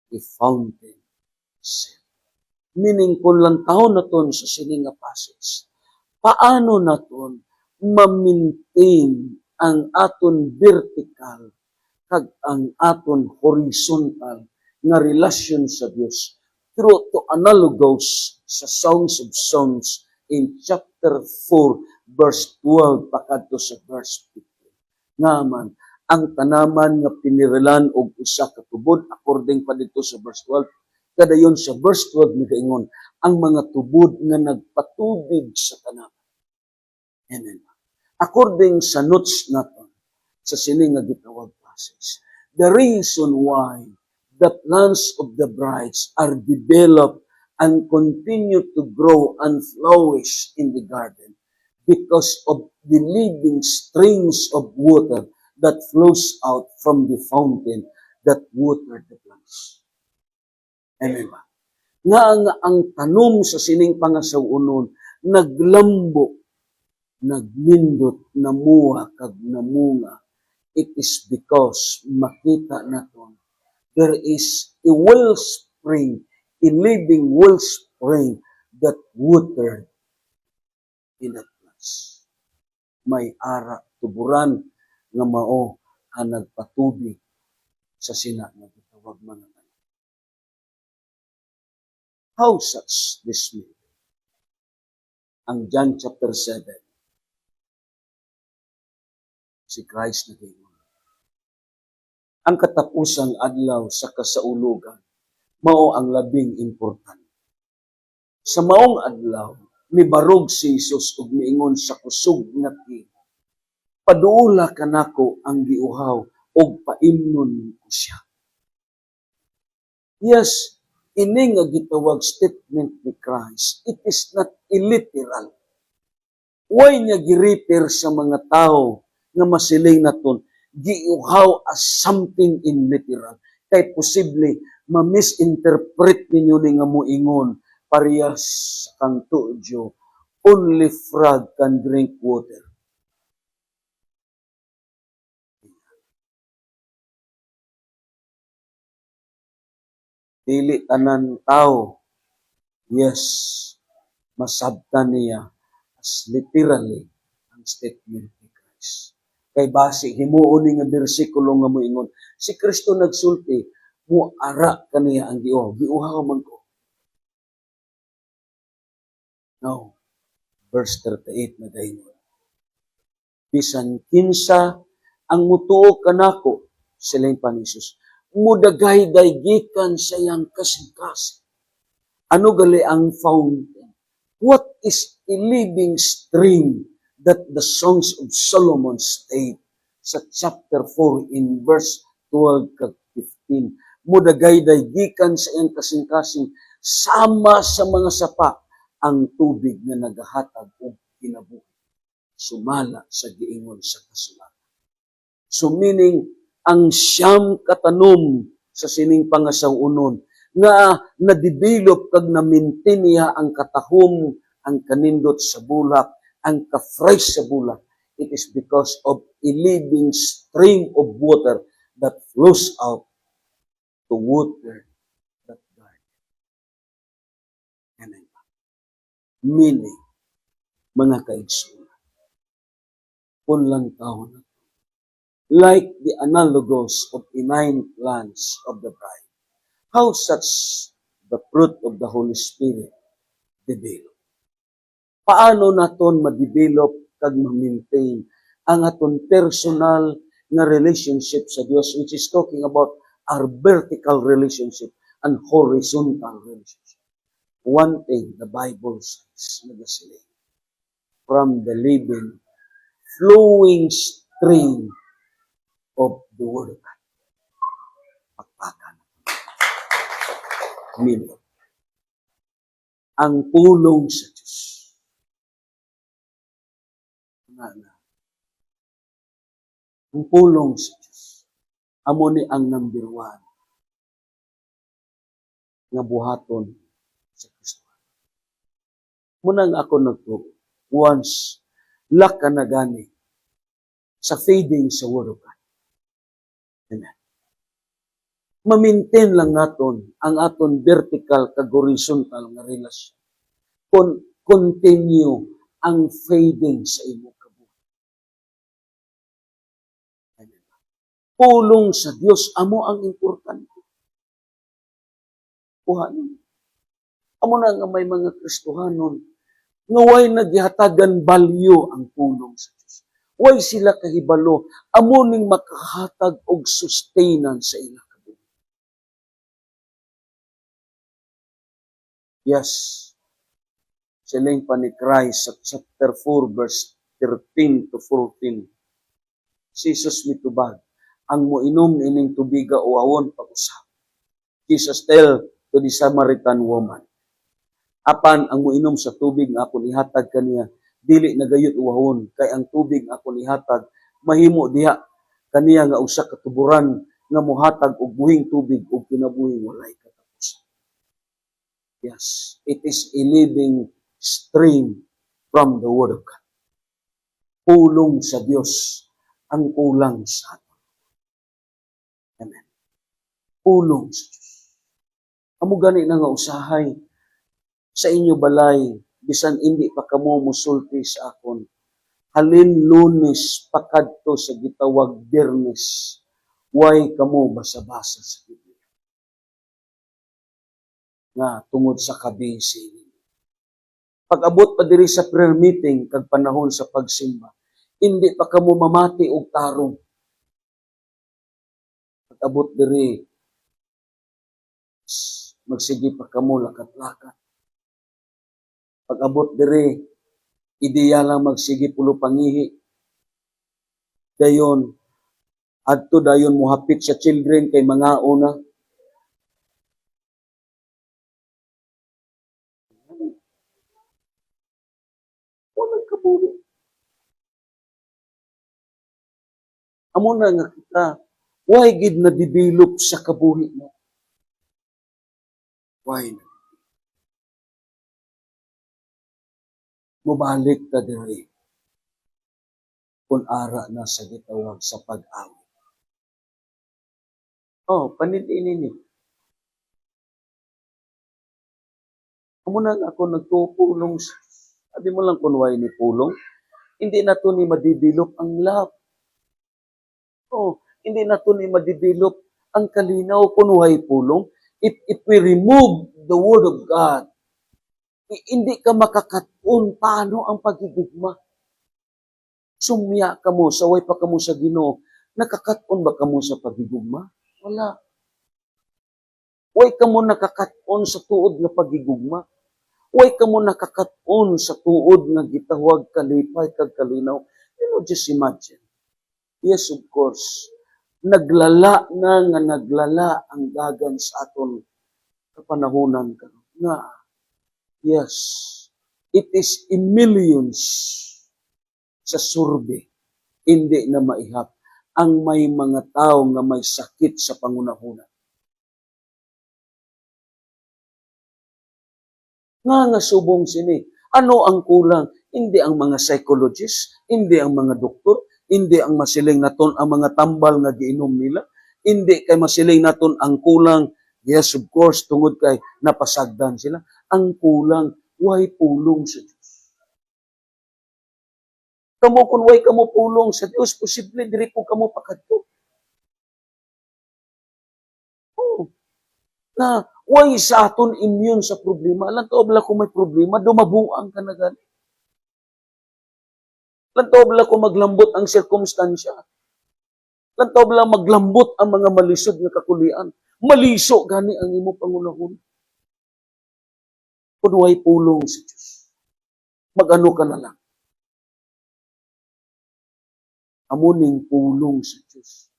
a fountain set. Meaning, kung lang taon naton sa sining nga passage, paano naton ma-maintain ang aton vertical kag ang aton horizontal nga relasyon sa Dios through to analogous sa Songs of Songs in chapter 4 verse 12 pakadto sa verse 15. Naman ang tanaman nga pinirilan og usa ka tubod according pa dito sa verse 12, kadayon sa verse 12 ni kaingon ang mga tubod nga nagpatubig sa tanaman. Amen. According sa notes naton sa sining nga gitawag passage, the reason why the plants of the brides are developed and continue to grow and flourish in the garden because of the living streams of water that flows out from the fountain that watered the plants. Amen ba? Nga ang tanom sa sining pangasaw-unon, naglambo, nagnindot, namuha, kag namunga. It is because makita naton there is a wellspring, a living wellspring that watered in that place. May ara tuburan nga mao ang nagpatubig sa sina nga gitawag mga tanom. How such this may be? Ang John chapter 7, si Christ na gingon. Ang katapusang adlaw sa kasaulugan, mao ang labing importante. Sa maong adlaw, mibarog si Jesus ug miingon sa kusog nga tigo, paduula kanako ang giuhaw ug paimnon ko siya. Yes, ini nga gitawag statement ni Christ, it is not illiteral. Why niya gi-refer sa mga tao nga masiling naton giuhaw as something in literal. Kay posible ma-misinterpret ninyo ni nga moingon parehas kang tuodyo, only frog can drink water. Dili tanan tao, yes, masabtan niya as literally ang statement ni Christ. Kay base, himuon ni nga bersikulo nga moingon, si Kristo nagsulti, muara kaniya ang giuha. Giuha man ko. Now, verse 38 na dayon. Bisan kinsa ang mutuo kanako, silang panisus, mudagay-day gikan sa iyang kasing-kasing. Ano gali ang fountain? What is a living stream that the Songs of Solomon state sa chapter 4 in verse 12 kag 15? Mudagay-day gikan sa iyang kasing-kasing, sama sa mga sapa ang tubig nga nagahatag og kinabuhi. Sumala sa giingon sa kasulatan. So meaning, ang siyam katanom sa sining pangasawunon nga na-develop kag na-maintain niya ang katahom, ang kanindot sa bulak, ang ka-fresh sa bulak. It is because of a living stream of water that flows out to water that garden. Amen. Meaning, mga kaigsunan, kung lang tao na like the analogous of the 9 plants of the bride, how such the fruit of the Holy Spirit develop? Paano naton ma-develop kag ma-maintain ang aton personal na relationship sa Dios, which is talking about our vertical relationship and horizontal relationship? One thing the Bible says, nagasilay, from the living, flowing stream of the Word of God. Pagpakan. Meaning, ang pulong sa Diyos. Ang pulong sa Diyos. Amo ni ang number 1 nga buhaton sa Kristo. Muna nga ako nagturo, once laka na gani sa feeding sa Word of God. Amen. Ma-maintain lang naton ang aton vertical kag horizontal nga relasyon. Continue ang feeding sa imong kabuhi. Amen. Pulong sa Dios amo ang importante. Kuhanin. Amo na nga may mga Kristohanon nga way naghihatagan balyo ang pulong sa Dios. Way sila kahibalo amo ning makahatag og sustenance sa ilang kabuhi. Yes. Siling pa ni Christ sa chapter 4 verse 13 to 14. Si Jesus mitubag, ang moinom ining tubiga o awon pag-usap. Jesus tell to the Samaritan woman, apan ang moinom sa tubig nga ako nihatag kaniya, dili nagayot uwahon, kay ang tubig nga ako nihatag, mahimo diha kaniya nga usa ka tuburan nga mohatag og buhing tubig ug kinabuhing walay katapusan. Yes, it is a living stream from the Word of God. Pulong sa Diyos ang kulang sa atin. Amen. Pulong sa Diyos. Amo gani na nga usahay sa inyo balay, bisan hindi pa kamo musulti sa akon. Halin Lunes pakadto sa gitawag Biyernes, way kamo basa-basa sa Biblia. Nga tungod sa kabisi. Pag-abot pa diri sa prayer meeting kag panahon sa pagsimba, hindi pa kamo mamati og tarong. Pag-abot diri, magsige pa kamo lakat-lakat. Pag-abot diri, ideya lang magsige pulo pangihi. Dayon, adto dayon muhapit sa children kay mga una. Walang kabuhi. Amo na nga kita, why gid na develop sa kabuhi mo? Why na? Mubalik ta diri kung ara na sa gitawag sa pag-awit. Oh, paniti ninyo. Amo na ako nagtupulong. Sabi mo lang kung why ni pulong. Hindi na to ni madidevelop ang love. Oh, hindi na to ni madidevelop ang kalinaw kung why pulong. If we remove the Word of God, hindi ka makakatun paano ang pagigugma. Sumya ka mo, saway pa ka mo sa Ginoo, nakakatun ba ka mo sa pagigugma? Wala. Way ka mo nakakatun sa tuod nga pagigugma. Way ka mo nakakatun sa tuod nga gitawag kalipay kag kalinaw. You know, just imagine. Yes, of course. Naglala ang dagan sa aton kapanahonan ka. Nga, yes, it is in millions sa survey, hindi na maihap ang may mga tao nga may sakit sa pangunahunan. Nga subong sini. Ano ang kulang? Hindi ang mga psychologist, hindi ang mga doktor, hindi ang masiling naton ang mga tambal nga giinom nila, hindi kay masiling naton ang kulang. Yes, of course, tungod kay napasagdan sila. Ang kulang, why pulong sa Diyos. Kamo kung way kamo pulong sa Diyos, posible diri po kamo pakadto. Oh. Na why sa aton immune sa problema? Lantaob la kung may problema, dumabuang ka na gani. Lantaob la kung maglambot ang sirkumstansya. Lantaob la maglambot ang mga malisod nga kakulian. Maliso gani ang imo pangunahon. Kung way pulong sa Diyos. Mag-ano ka na lang. Amuning pulong sa Diyos.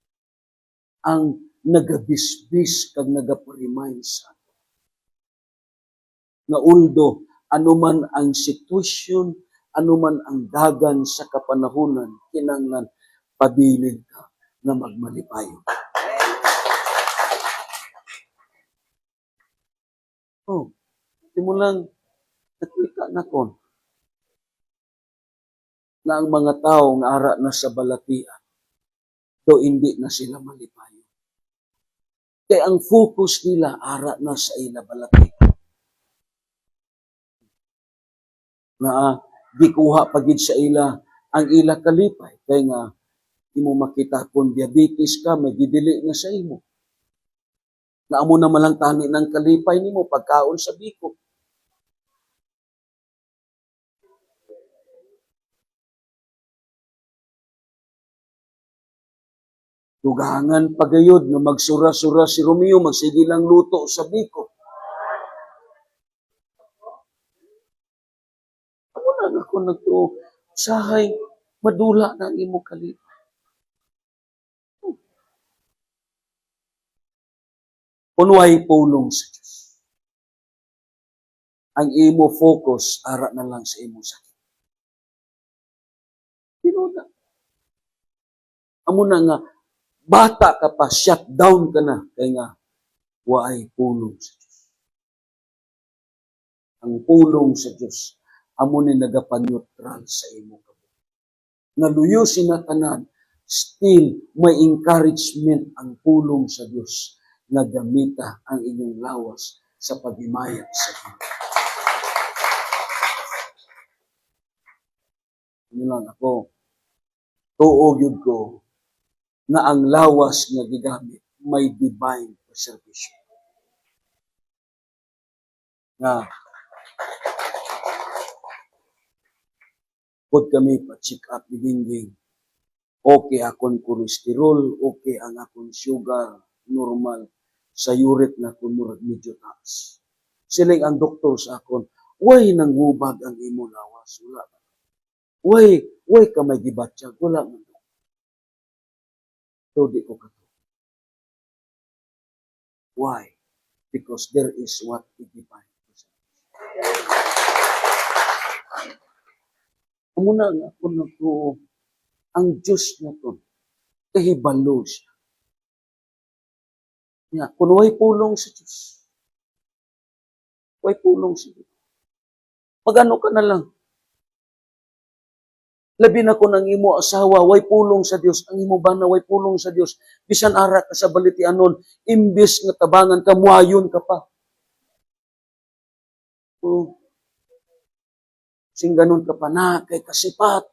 Ang nagabisbis kag nagaparimind sa ato. Nga uldo, anuman ang sitwasyon, anuman ang dagan sa kapanahunan, kinanglan pabilin ka na magmalipayo. Oh, simulang nakita na ko na ang mga tao nga ara na sa balatian, do hindi na sila malipayo. Kaya ang focus nila ara na sa ila balatian. Na gikuha pagid sa ila ang ila kalipay. Kaya nga, imo makita kung diabetes ka, may gidili nga sa imo. Na amo na malang tani ng kalipay nimo pagkaon sa biko. Dugangan pagayod na magsura-sura si Romeo, magsige lang luto sa biko. Amo na ako nagtuo, sahay, madula na ang imo kalipay. Kunway pulong sa Diyos. Ang imo focus, ara na lang sa imo sakit. Pero na. Amo na nga, bata ka pa, shut down ka na. Kaya nga, waay pulong sa Diyos. Ang pulong sa Diyos, amo ni nagapanneutral sa imo kabuhi. Naluyo sinatanan, still may encouragement ang pulong sa Diyos na gamita ang inyong lawas sa paghimayat sa Diyos. Ano lang ako, tuog yun ko na ang lawas nga gigamit may divine preservation. Na pud kami pa-check up ni Dingding. Okay akong cholesterol, okay ang akong sugar, normal. Sa uric na akong murag medyo taas. Siling ang doktor sa akon, way nangubag ang imo lawas. Wala. Way ka may gibatsyag. Wala man. So di ko kato. Why? Because there is what we define. Muna nga ako nagtuo, ang Diyos na to, kahibalo siya. Kung way pulong sa Diyos, Way pulong sa Dios. Magano ka na lang. Labi na ko ng imo asawa, way pulong sa Dios. Ang imo bana, way pulong sa Dios. Bisan ara ka sa balitianon, imbis nga tabangan ka, muayon ka pa. So, sing ganun ka pa na, kay kasipat.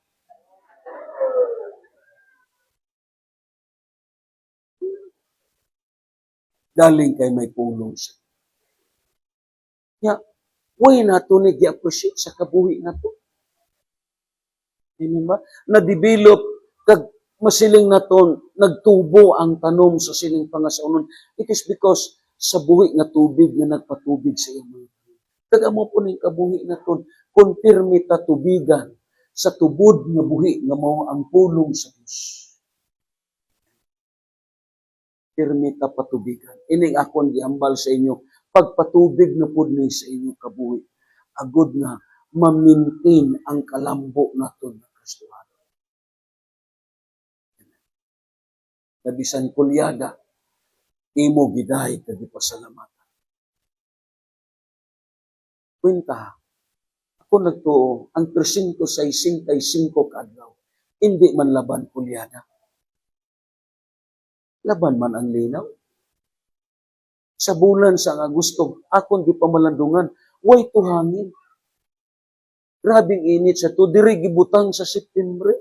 Galing kay may pulong sa Dios. Ya, way nato ni gi-appreciate sa kabuhi nato. Amen ba? Na-develop kag masiling naton nagtubo ang tanom sa sining pangasaunon. It is because sa buhi nga tubig nga nagpatubig sa imo. Kag amo po ning kabuhi naton konfirme ta tubigan sa tubod nga buhi nga mao ang pulong sa Dios. Pirmi ta patubigan. Ining akon giambal sa inyo pagpatubig na pud ni sa inyo kabuhi. Agud nga ma-maintain ang kalambo naton nga Kristohano. Nabisan kulyada, imo giday kag gipasalamatan. Kwenta, ako nagtuo, ang 365 kaadlaw, hindi man laban kulyada. Laban man ang linaw. Sa bulan sa nga gusto, akong di pamalandungan, way tuhangin. Grabing init sa to, diri gibutang sa September.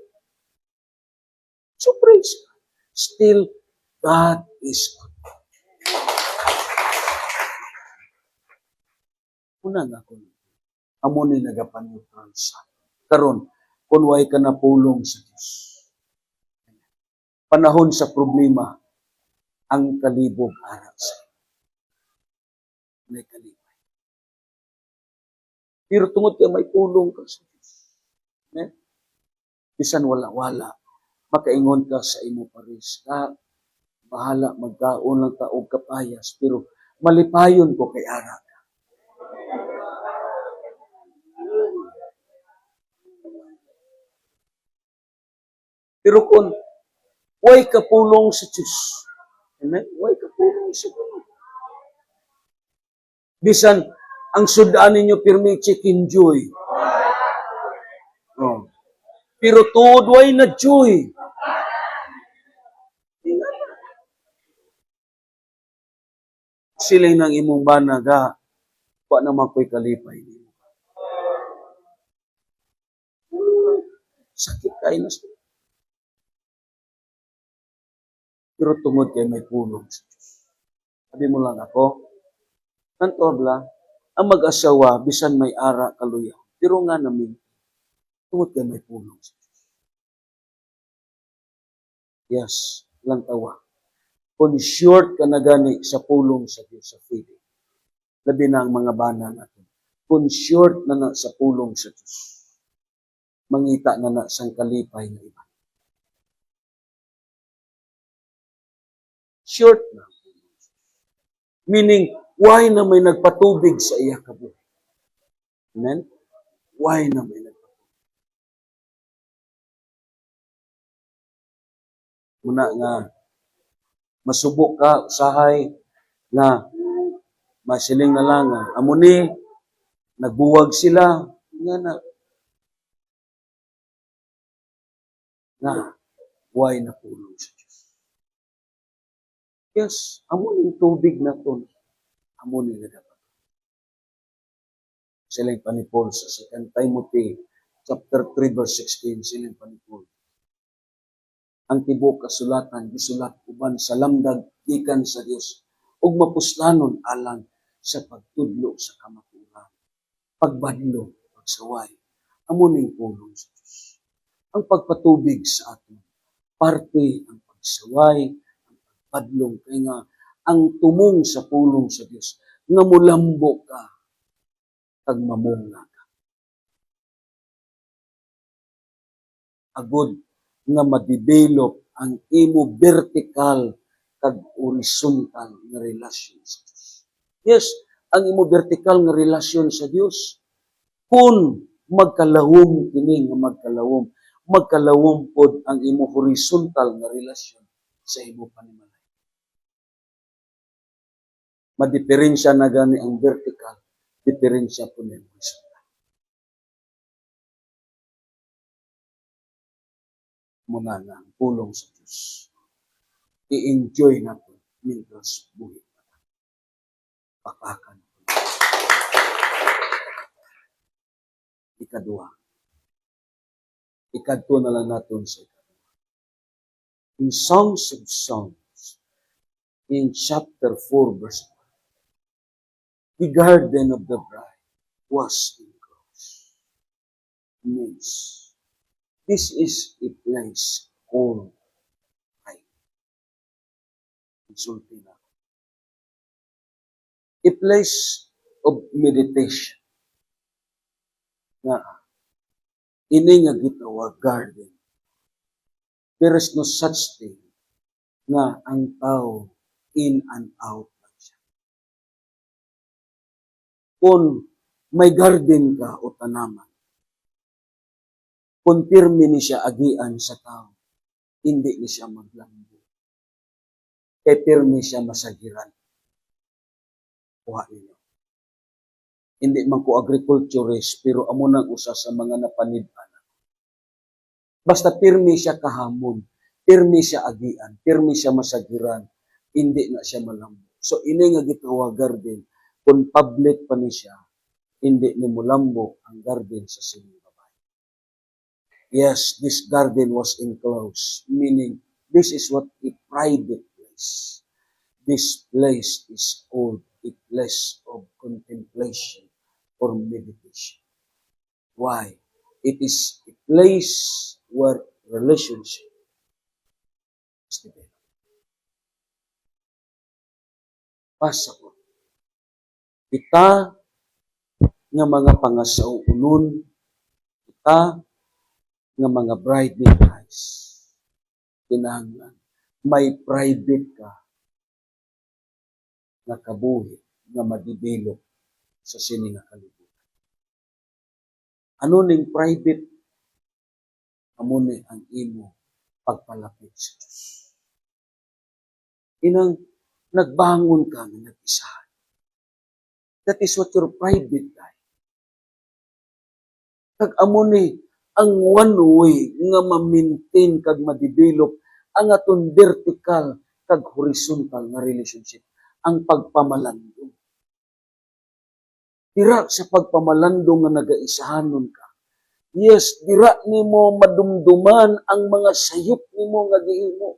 So praise God. Still, God is good. Una nga ko, amo ni nagapanutral sa. Karon, kung way ka na pulong sa Diyos. Panahon sa problema, ang kalibog harap sa may kalibay. Pero tungod kay may pulong ka sa Diyos. Amen? Bisan wala-wala, makaingon ka sa imo pares. Bahala, magkaon lang ka og kapayas, pero malipayon ko kay ara ka. Pero kung way ka pulong sa Diyos, amen? Way ka pulong sa Diyos. Bisan, ang sudan ninyo pirmi chicken joy. Oh. Pero tuod way na joy. Sila'y ng imong banaga, pa naman ko'y kalipay. Sakit kayo na siya. Pero tungod kay may pulong sa Diyos. Sabi mo lang ako, nantobla, ang mag-asawa, bisan may ara kaluyaw. Pero nga namin, tungod kay may pulong sa Diyos. Yes, lang tawa. Kung short ka na gani sa pulong sa Diyos sa feeding, labi na ang mga bana natin. Kung short na sa pulong sa Diyos, mangita na sang kalipay na iba. Short na. Meaning, why na may nagpatubig sa iya kabuhi? Amen? Why na may nagpatubig? Muna nga, masubok ka, usahay, na masiling na lang, amo ni, nagbuwag sila, nga na, why na pulong sa Diyos? Yes, amo ni tubig na to, amo ni na dapat. Silang panipol sa 2 Timothy chapter 3 verse 16, silang panipol. Ang tibok kasulatan, gisulat uban sa lamdag, ikan sa Dios, ug mapuslanon alang sa pagtudlo sa kamatuoran. Pagbadlo, pagsaway, amo ning pulong sa Dios. Ang pagpatubig sa aton, parte ang pagsaway, ang pagpadlong, kaya nga, ang tumong sa pulong sa Dios, nga mulambo ka, kag mamunga ka. Agud, nga ma-develop ang imo vertical kag horizontal nga relasyon sa Dios. Yes, ang imo vertical nga relasyon sa Dios, kung magkalawom kini nga magkalawom pod ang imo horizontal nga relasyon sa imo panimalay. Madiferensya na gani ang vertical diferensya po niya. Muna na ang pulong sa Diyos. I-enjoy na po mientras buhay. Pakakan. Ikadua. Ikadto na lang natin sa ikadua. In Songs of Songs, in chapter 4, verse 1, the garden of the bride was enclosed. Means, this is a place called pride. Insulting na. A place of meditation. Na ini nga gitawag garden. There is no such thing na ang tao in and out lang siya. Kung may garden ka o tanaman, kung pirmi ni siya agian sa tao, hindi ni siya maglambo. Kaya pirmi siya masagiran. Kuha ninyo. Hindi man ko agriculturist, pero amo nang usa sa mga napanid-an. Basta pirmi siya kahamon, pirmi siya agian, pirmi siya masagiran, hindi na siya malambo. So, ini nga gitawag garden, kung public pa ni siya, hindi ni mulambo ang garden sa sining babae. Yes, this garden was enclosed, meaning this is what a private place. This place is called a place of contemplation or meditation. Why? It is a place where relationship is developed. Pasa ko. Kita nga mga pangasauunon, kita nga mga bride ni Christ, kinahanglan may private ka na kabuhi nga madibilog sa sini nga kalibutan. Ano ning private? Amo ni ang imo pagpalapit sa Diyos. Inang nagbangon ka nga nag-isahan. That is what your private time. Kag amo ni ang one way nga ma-maintain kag ma-develop ang aton vertical kag horizontal nga relationship, ang pagpamalandong. Dira sa pagpamalandong nga nagaisahanon ka. Yes, dira nimo madumduman ang mga sayop nimo nga gihimo.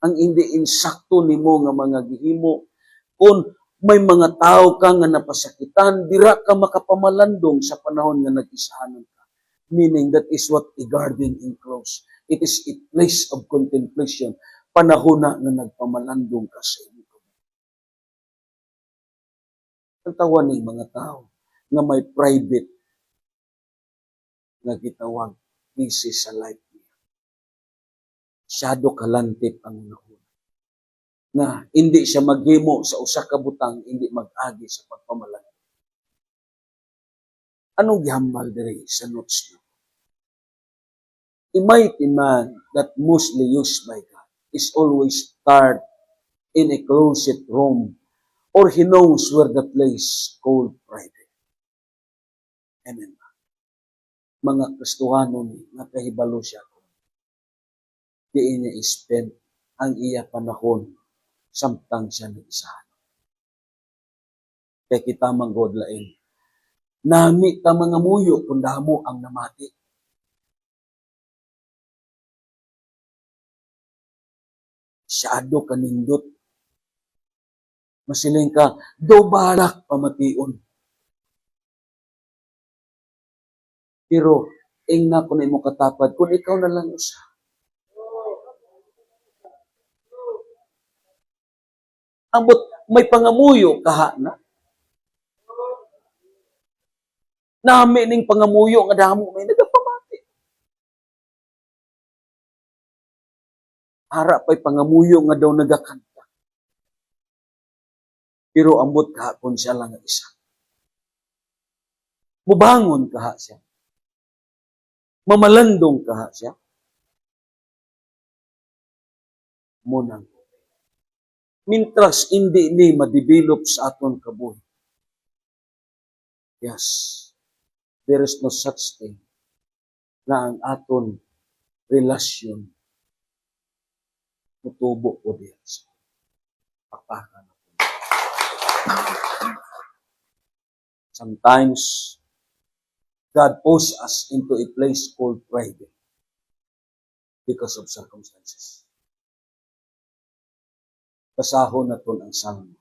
Ang hindi insakto nimo nga mga gihimo. Kung may mga tao ka nga napasakitan, dira ka makapamalandong sa panahon nga nag-isahanon ka. Meaning, that is what a garden enclosed. It is a place of contemplation. Panahon na nagpamalandong ka sa inyo. Ang tawa ng mga tao nga may private nga gitawag busy sa life niya. Masyado kalantip ang unahon. Na hindi siya maghimo sa usa ka butang, hindi mag-agi sa pagpamalandong. Anong gihambal diri sa notes niyo? A mighty man that mostly used by God is always start in a closet room, or he knows where the place called private. Amen. Mga Kristohano ni nga kahibalo siya ko. Di niya spend ang iya panahon samtang siya nag-isahan. Kaya kita manggodlain. Nami ta mga muyo kung damo ang namati. Siyado kanindot. Masiling ka, do balak pamation. Pero, na ko na mo katapad, kung ikaw na lang usa. Ambot, may pangamuyo kaha na. Nami ning pangamuyo nga damo, may nagapamati. Harap pa'y pangamuyo nga daw nagakanta. Pero ambot kaha kung siya lang isa. Mubangon kaha siya. Mamalandong kaha siya. Munang Mintras hindi ni ma-develop sa aton kabuhi. Yes, there is no such thing na ang aton relasyon mutubo po diyan sa pakpakan. Sometimes, God pulls us into a place called private because of circumstances. Basahon na to ang Salmo.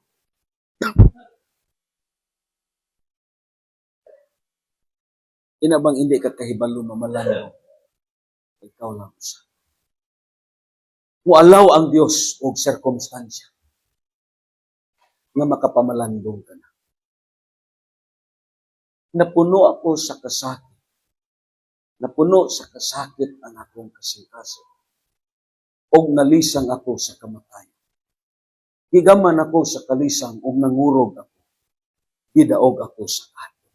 Inabang hindi ka kahibalo mamalanggo, ikaw lang usa. Mualaw ang Dios og circumstansya nga makapamalandong ka na. Napuno ako sa kasakit. Napuno sa kasakit ang akong kasing-kasing. Og nalisang ako sa kamatayon. Gigaman ako sa kalisang og nangurog ako. Gidaog ako sa kato.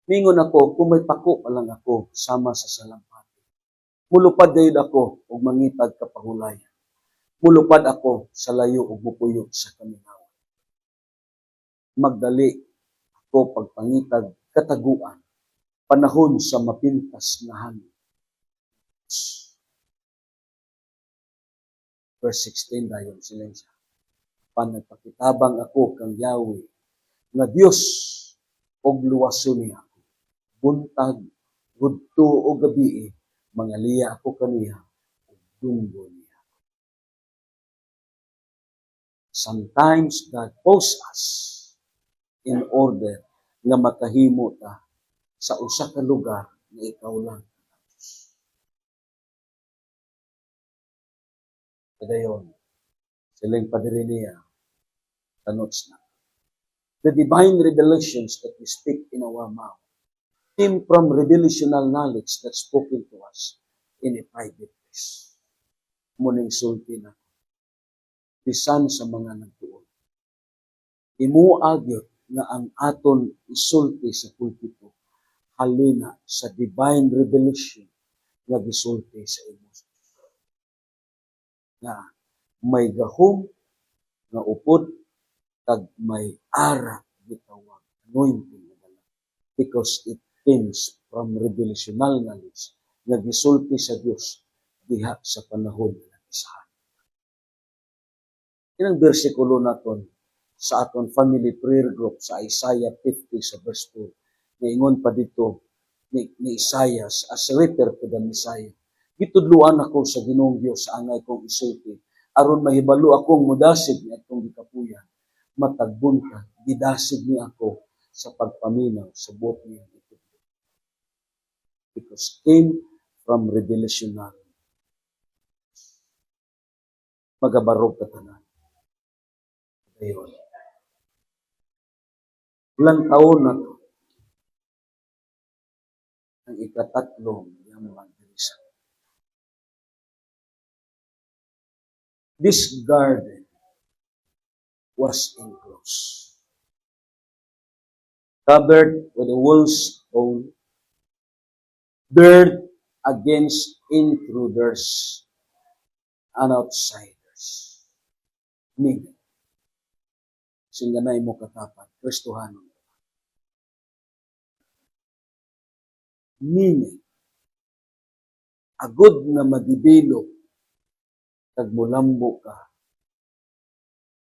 Mingon ako, kung may pako pa lang ako, sama sa salampati. Mulupad dayod ako, og mangitag kapahulayan. Mulupad ako sa layo og mupuyok sa kaminawan. Magdali ako pagpangitag kataguan, panahon sa mapintas na hangin. Verse 16 dayon silensya. Panagpakitabang ako kang Yahweh, nga Dios og luwason niya. Buntag, gudto o gabi, mangaliya ako kaniya, ug dunggo niya. Sometimes God pulls us in order nga makahimo ta sa usa ka lugar na ikaw lang. Kadayon, silang padiri niya, tanots na. The divine revelations that we speak in our mouth came from revelational knowledge that's spoken to us in a private place. Muning sulti na. Bisan sa mga nagtuon. Imuagyot nga ang aton isulti sa pulpito halina sa divine revelation nga gisulti sa imo. Nga may gahom nga upod kag may ara gitawag anointing nga dala. Because it comes from revelational knowledge nga gisulti sa Dios diha sa panahon nga isahan. Inang bersikulo naton sa aton family prayer group sa Isaiah 50 sa verse 2. Ngayon pa dito ni Isaiah as refer to the Messiah. Gitudluan ako sa Ginoong Dios sa angay kong isulti aron mahibalo akong mudasig ni atong gikapuyan. Matagbunta, gidasig ni ako sa pagpaminaw sa buot niyang itudlo. Because came from revelational. Magabarog ka tanan. Ayun. Ilang taon na to, ang ikatatlong yung evangelisa. This garden was enclosed, covered with a wool stone, barred against intruders and outsiders. Meaning, singganay mo katapat, Kristohanon. Meaning, agod na madibilog kag mulambo ka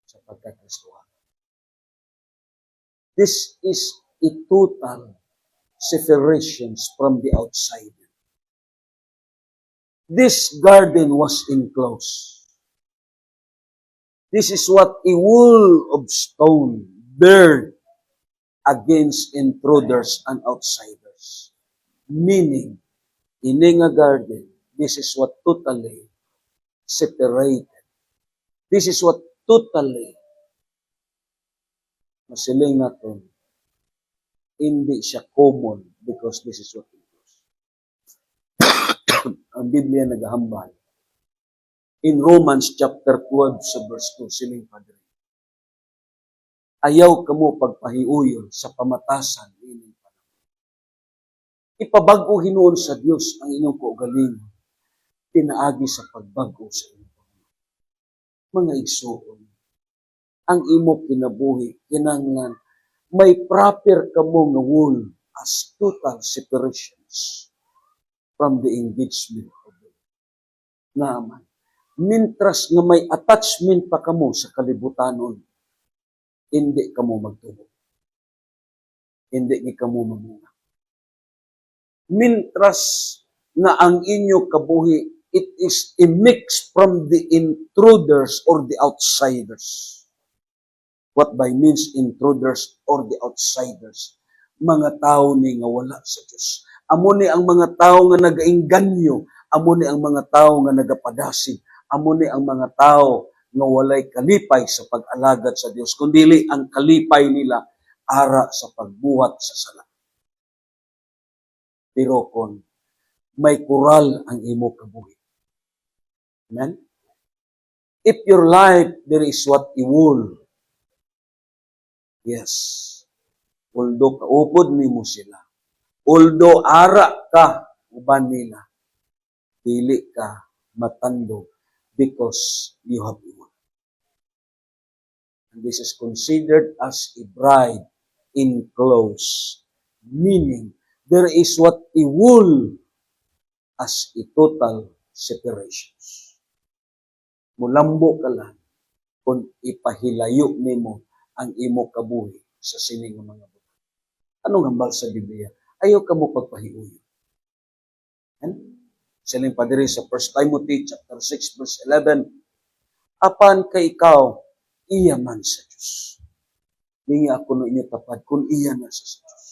sa pagkakristohan. This is a total separation from the outsider. This garden was enclosed. This is what a wall of stone barred against intruders and outsiders. Meaning, in a garden, this is what totally separated. This is what totally masiling natin. Hindi siya common because this is what it is. Ang Biblia naghahambal. In Romans chapter 12 sa verse 2, siling padre. Ayaw kamo pagpahiuyon sa pamatasan inyong panahon. Ipabago hinuon sa Dios ang inyong kaugalingon. Pinaagi sa pagbago sa inyong panahon. mga igsuon, ang imo kinabuhi, kinanglan, may proper ka mo nga wall as total separations from the engagement of the naman. Mintras nga may attachment pa kamo sa kalibutanon, hindi kamo magtubo. Hindi ni kamo mamunga. Mintras nga ang inyo kabuhi, it is a mix from the intruders or the outsiders. What by means intruders or the outsiders? Mga tao ni nga wala sa Diyos. Amo ni ang mga tao nga nagaingganyo, amo ni ang mga tao nga nagapadasig, amo ni ang mga tao nga walay kalipay sa pag-alagad sa Diyos, kundili ang kalipay nila ara sa pagbuhat sa sala. Pero kung may kural ang imo kabuhi. Amen? If your life, there is what you will. Yes. Although kaupod nimo sila. Although ara ka, uban nila. Dili ka matando because you have evil. And this is considered as a bride in clothes. Meaning, there is what a wool as a total separations. Mulambo ka lang kung ipahilayo nimo ang imo kabuhi sa sining nga mga buta. Anong hambal sa Biblia? Ayaw ka mo pagpahiuyo. Siling padiri sa 1 Timothy chapter 6 verse 11, apan ka ikaw, iya man sa Diyos. Hindi ako no inyo tapad kung iya na sa Diyos.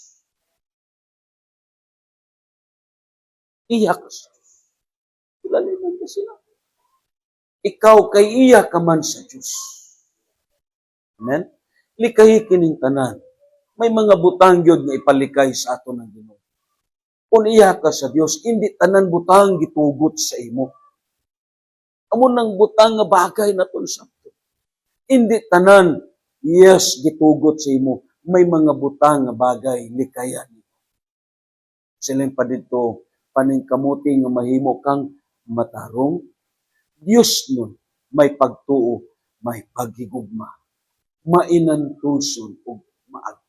Iya ka sa Diyos. Kilaliman ka sila. Ikaw kay iya ka man sa Diyos. Amen? Likahi kining tanan. May mga butang yun na ipalikay sa ato ng Ginoo. Kung iya ka sa Diyos, hindi tanan butang gitugot sa imo. Amo nang butang nga bagay na to sa ato. Hindi tanan, yes, gitugot sa imo. May mga butang nga bagay, likayan. Silang pa dito, paningkamuti nga mahimo kang matarong. Diyos nun, may pagtuo, may paghigugma, mainantuson o maagko.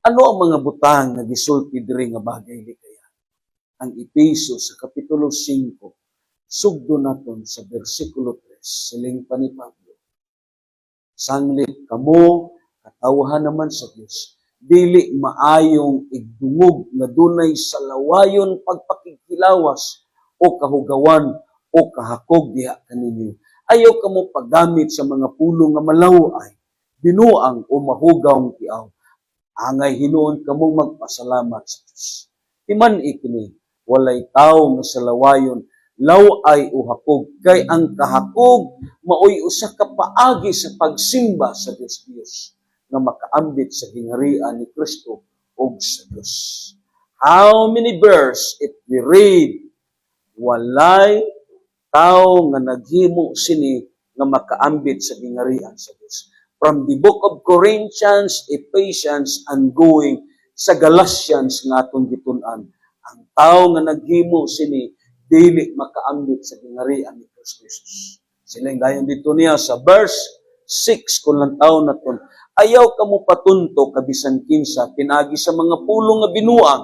Ano ang mga butang na gisulti diri nga bagay likayan? Ang Efeso sa kapitulo 5, sugdo naton sa versikulo 3, siling pa ni Pablo. Sanglit kamo, katawhan naman sa Diyos, dili maayong igdungog na dunay sa lawayon pagpakighilawas o kahugawan o kahakog diha kaninyo. Ayaw kamo paggamit sa mga pulong nga malaway, binuang o mahugawng tiaw. Angay hinuon kamong magpasalamat sa Diyos. Iman ikini, walay tao nga sa lawayon, laway o hakog, kay ang kahakog, maoy usa ka paagi sa pagsimba sa Diyos nga makaambit sa gingharian ni Kristo o sa Diyos. How many verse if we read, walay tao nga naghimo sini nga makaambit sa gingharian sa Diyos. From the book of Corinthians, Ephesians, and going sa Galatians nga atong gitun-an. Ang tao nga naghimo sini, dili makaambit sa gingharian ni Kristo Jesus. Silang dayon dito niya sa verse 6, kung lang tao na ton, ayaw ka mo patunto kabisan kinsa, pinagi sa mga pulong nga binuang.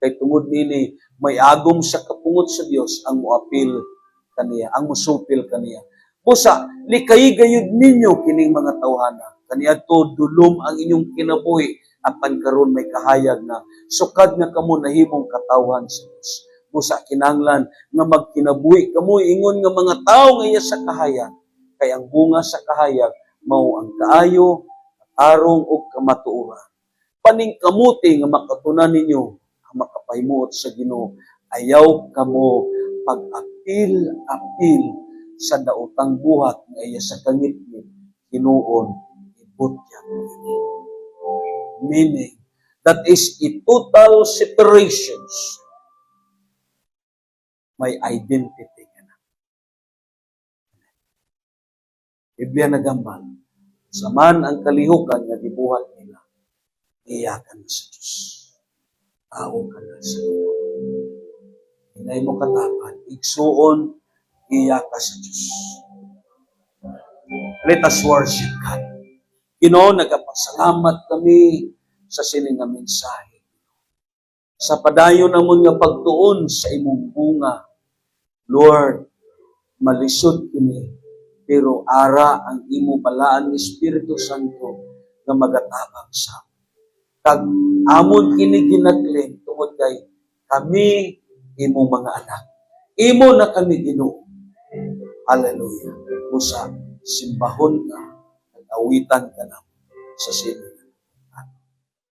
Kay tungod nini, may agom sa kapungot sa Dios ang muapil kaniya, ang musupil kaniya. Busa, likay gayud ninyo kining mga tawhana. Kaniadto dulom ang inyong kinabuhi, apan karon may kahayag na sukad nga kamo nahimong katawhan sa Dios. Busa kinahanglan nga magkinabuhi kamo ingon nga mga tawo nga iya sa kahayag. Kay ang bunga sa kahayag mao ang kaayo, tarong ug kamatuoran. Paningkamuti nga makatunan ninyo ang makapahimuot sa Ginoo. Ayaw kamo pag-apil sa daotang buhat nga iya sa kangitngit hinuon ibutyan ini. Meaning, that is a total separations. May identity ka na. Biblia nagambal, saman ang kalihukan nga gibuhat nila, iyakan na sa Diyos. Tao ka na sa Ginoo. Hinay mo katapan, igsuon, iya ka sa Diyos. Let us worship God. Ginoo, nagapasalamat kami sa sining nga mensahe. Sa padayon namon nga pagtuon sa imong bunga, Lord, malisod kini, pero ara ang imo balaan ng Espiritu Santo nga magatabang sa amin. Kag amon kini ginaglen tungod kay kami imo mga anak. Imo na kami Ginoo. Hallelujah. Usa simbahon ka at awitan ka na sa sino.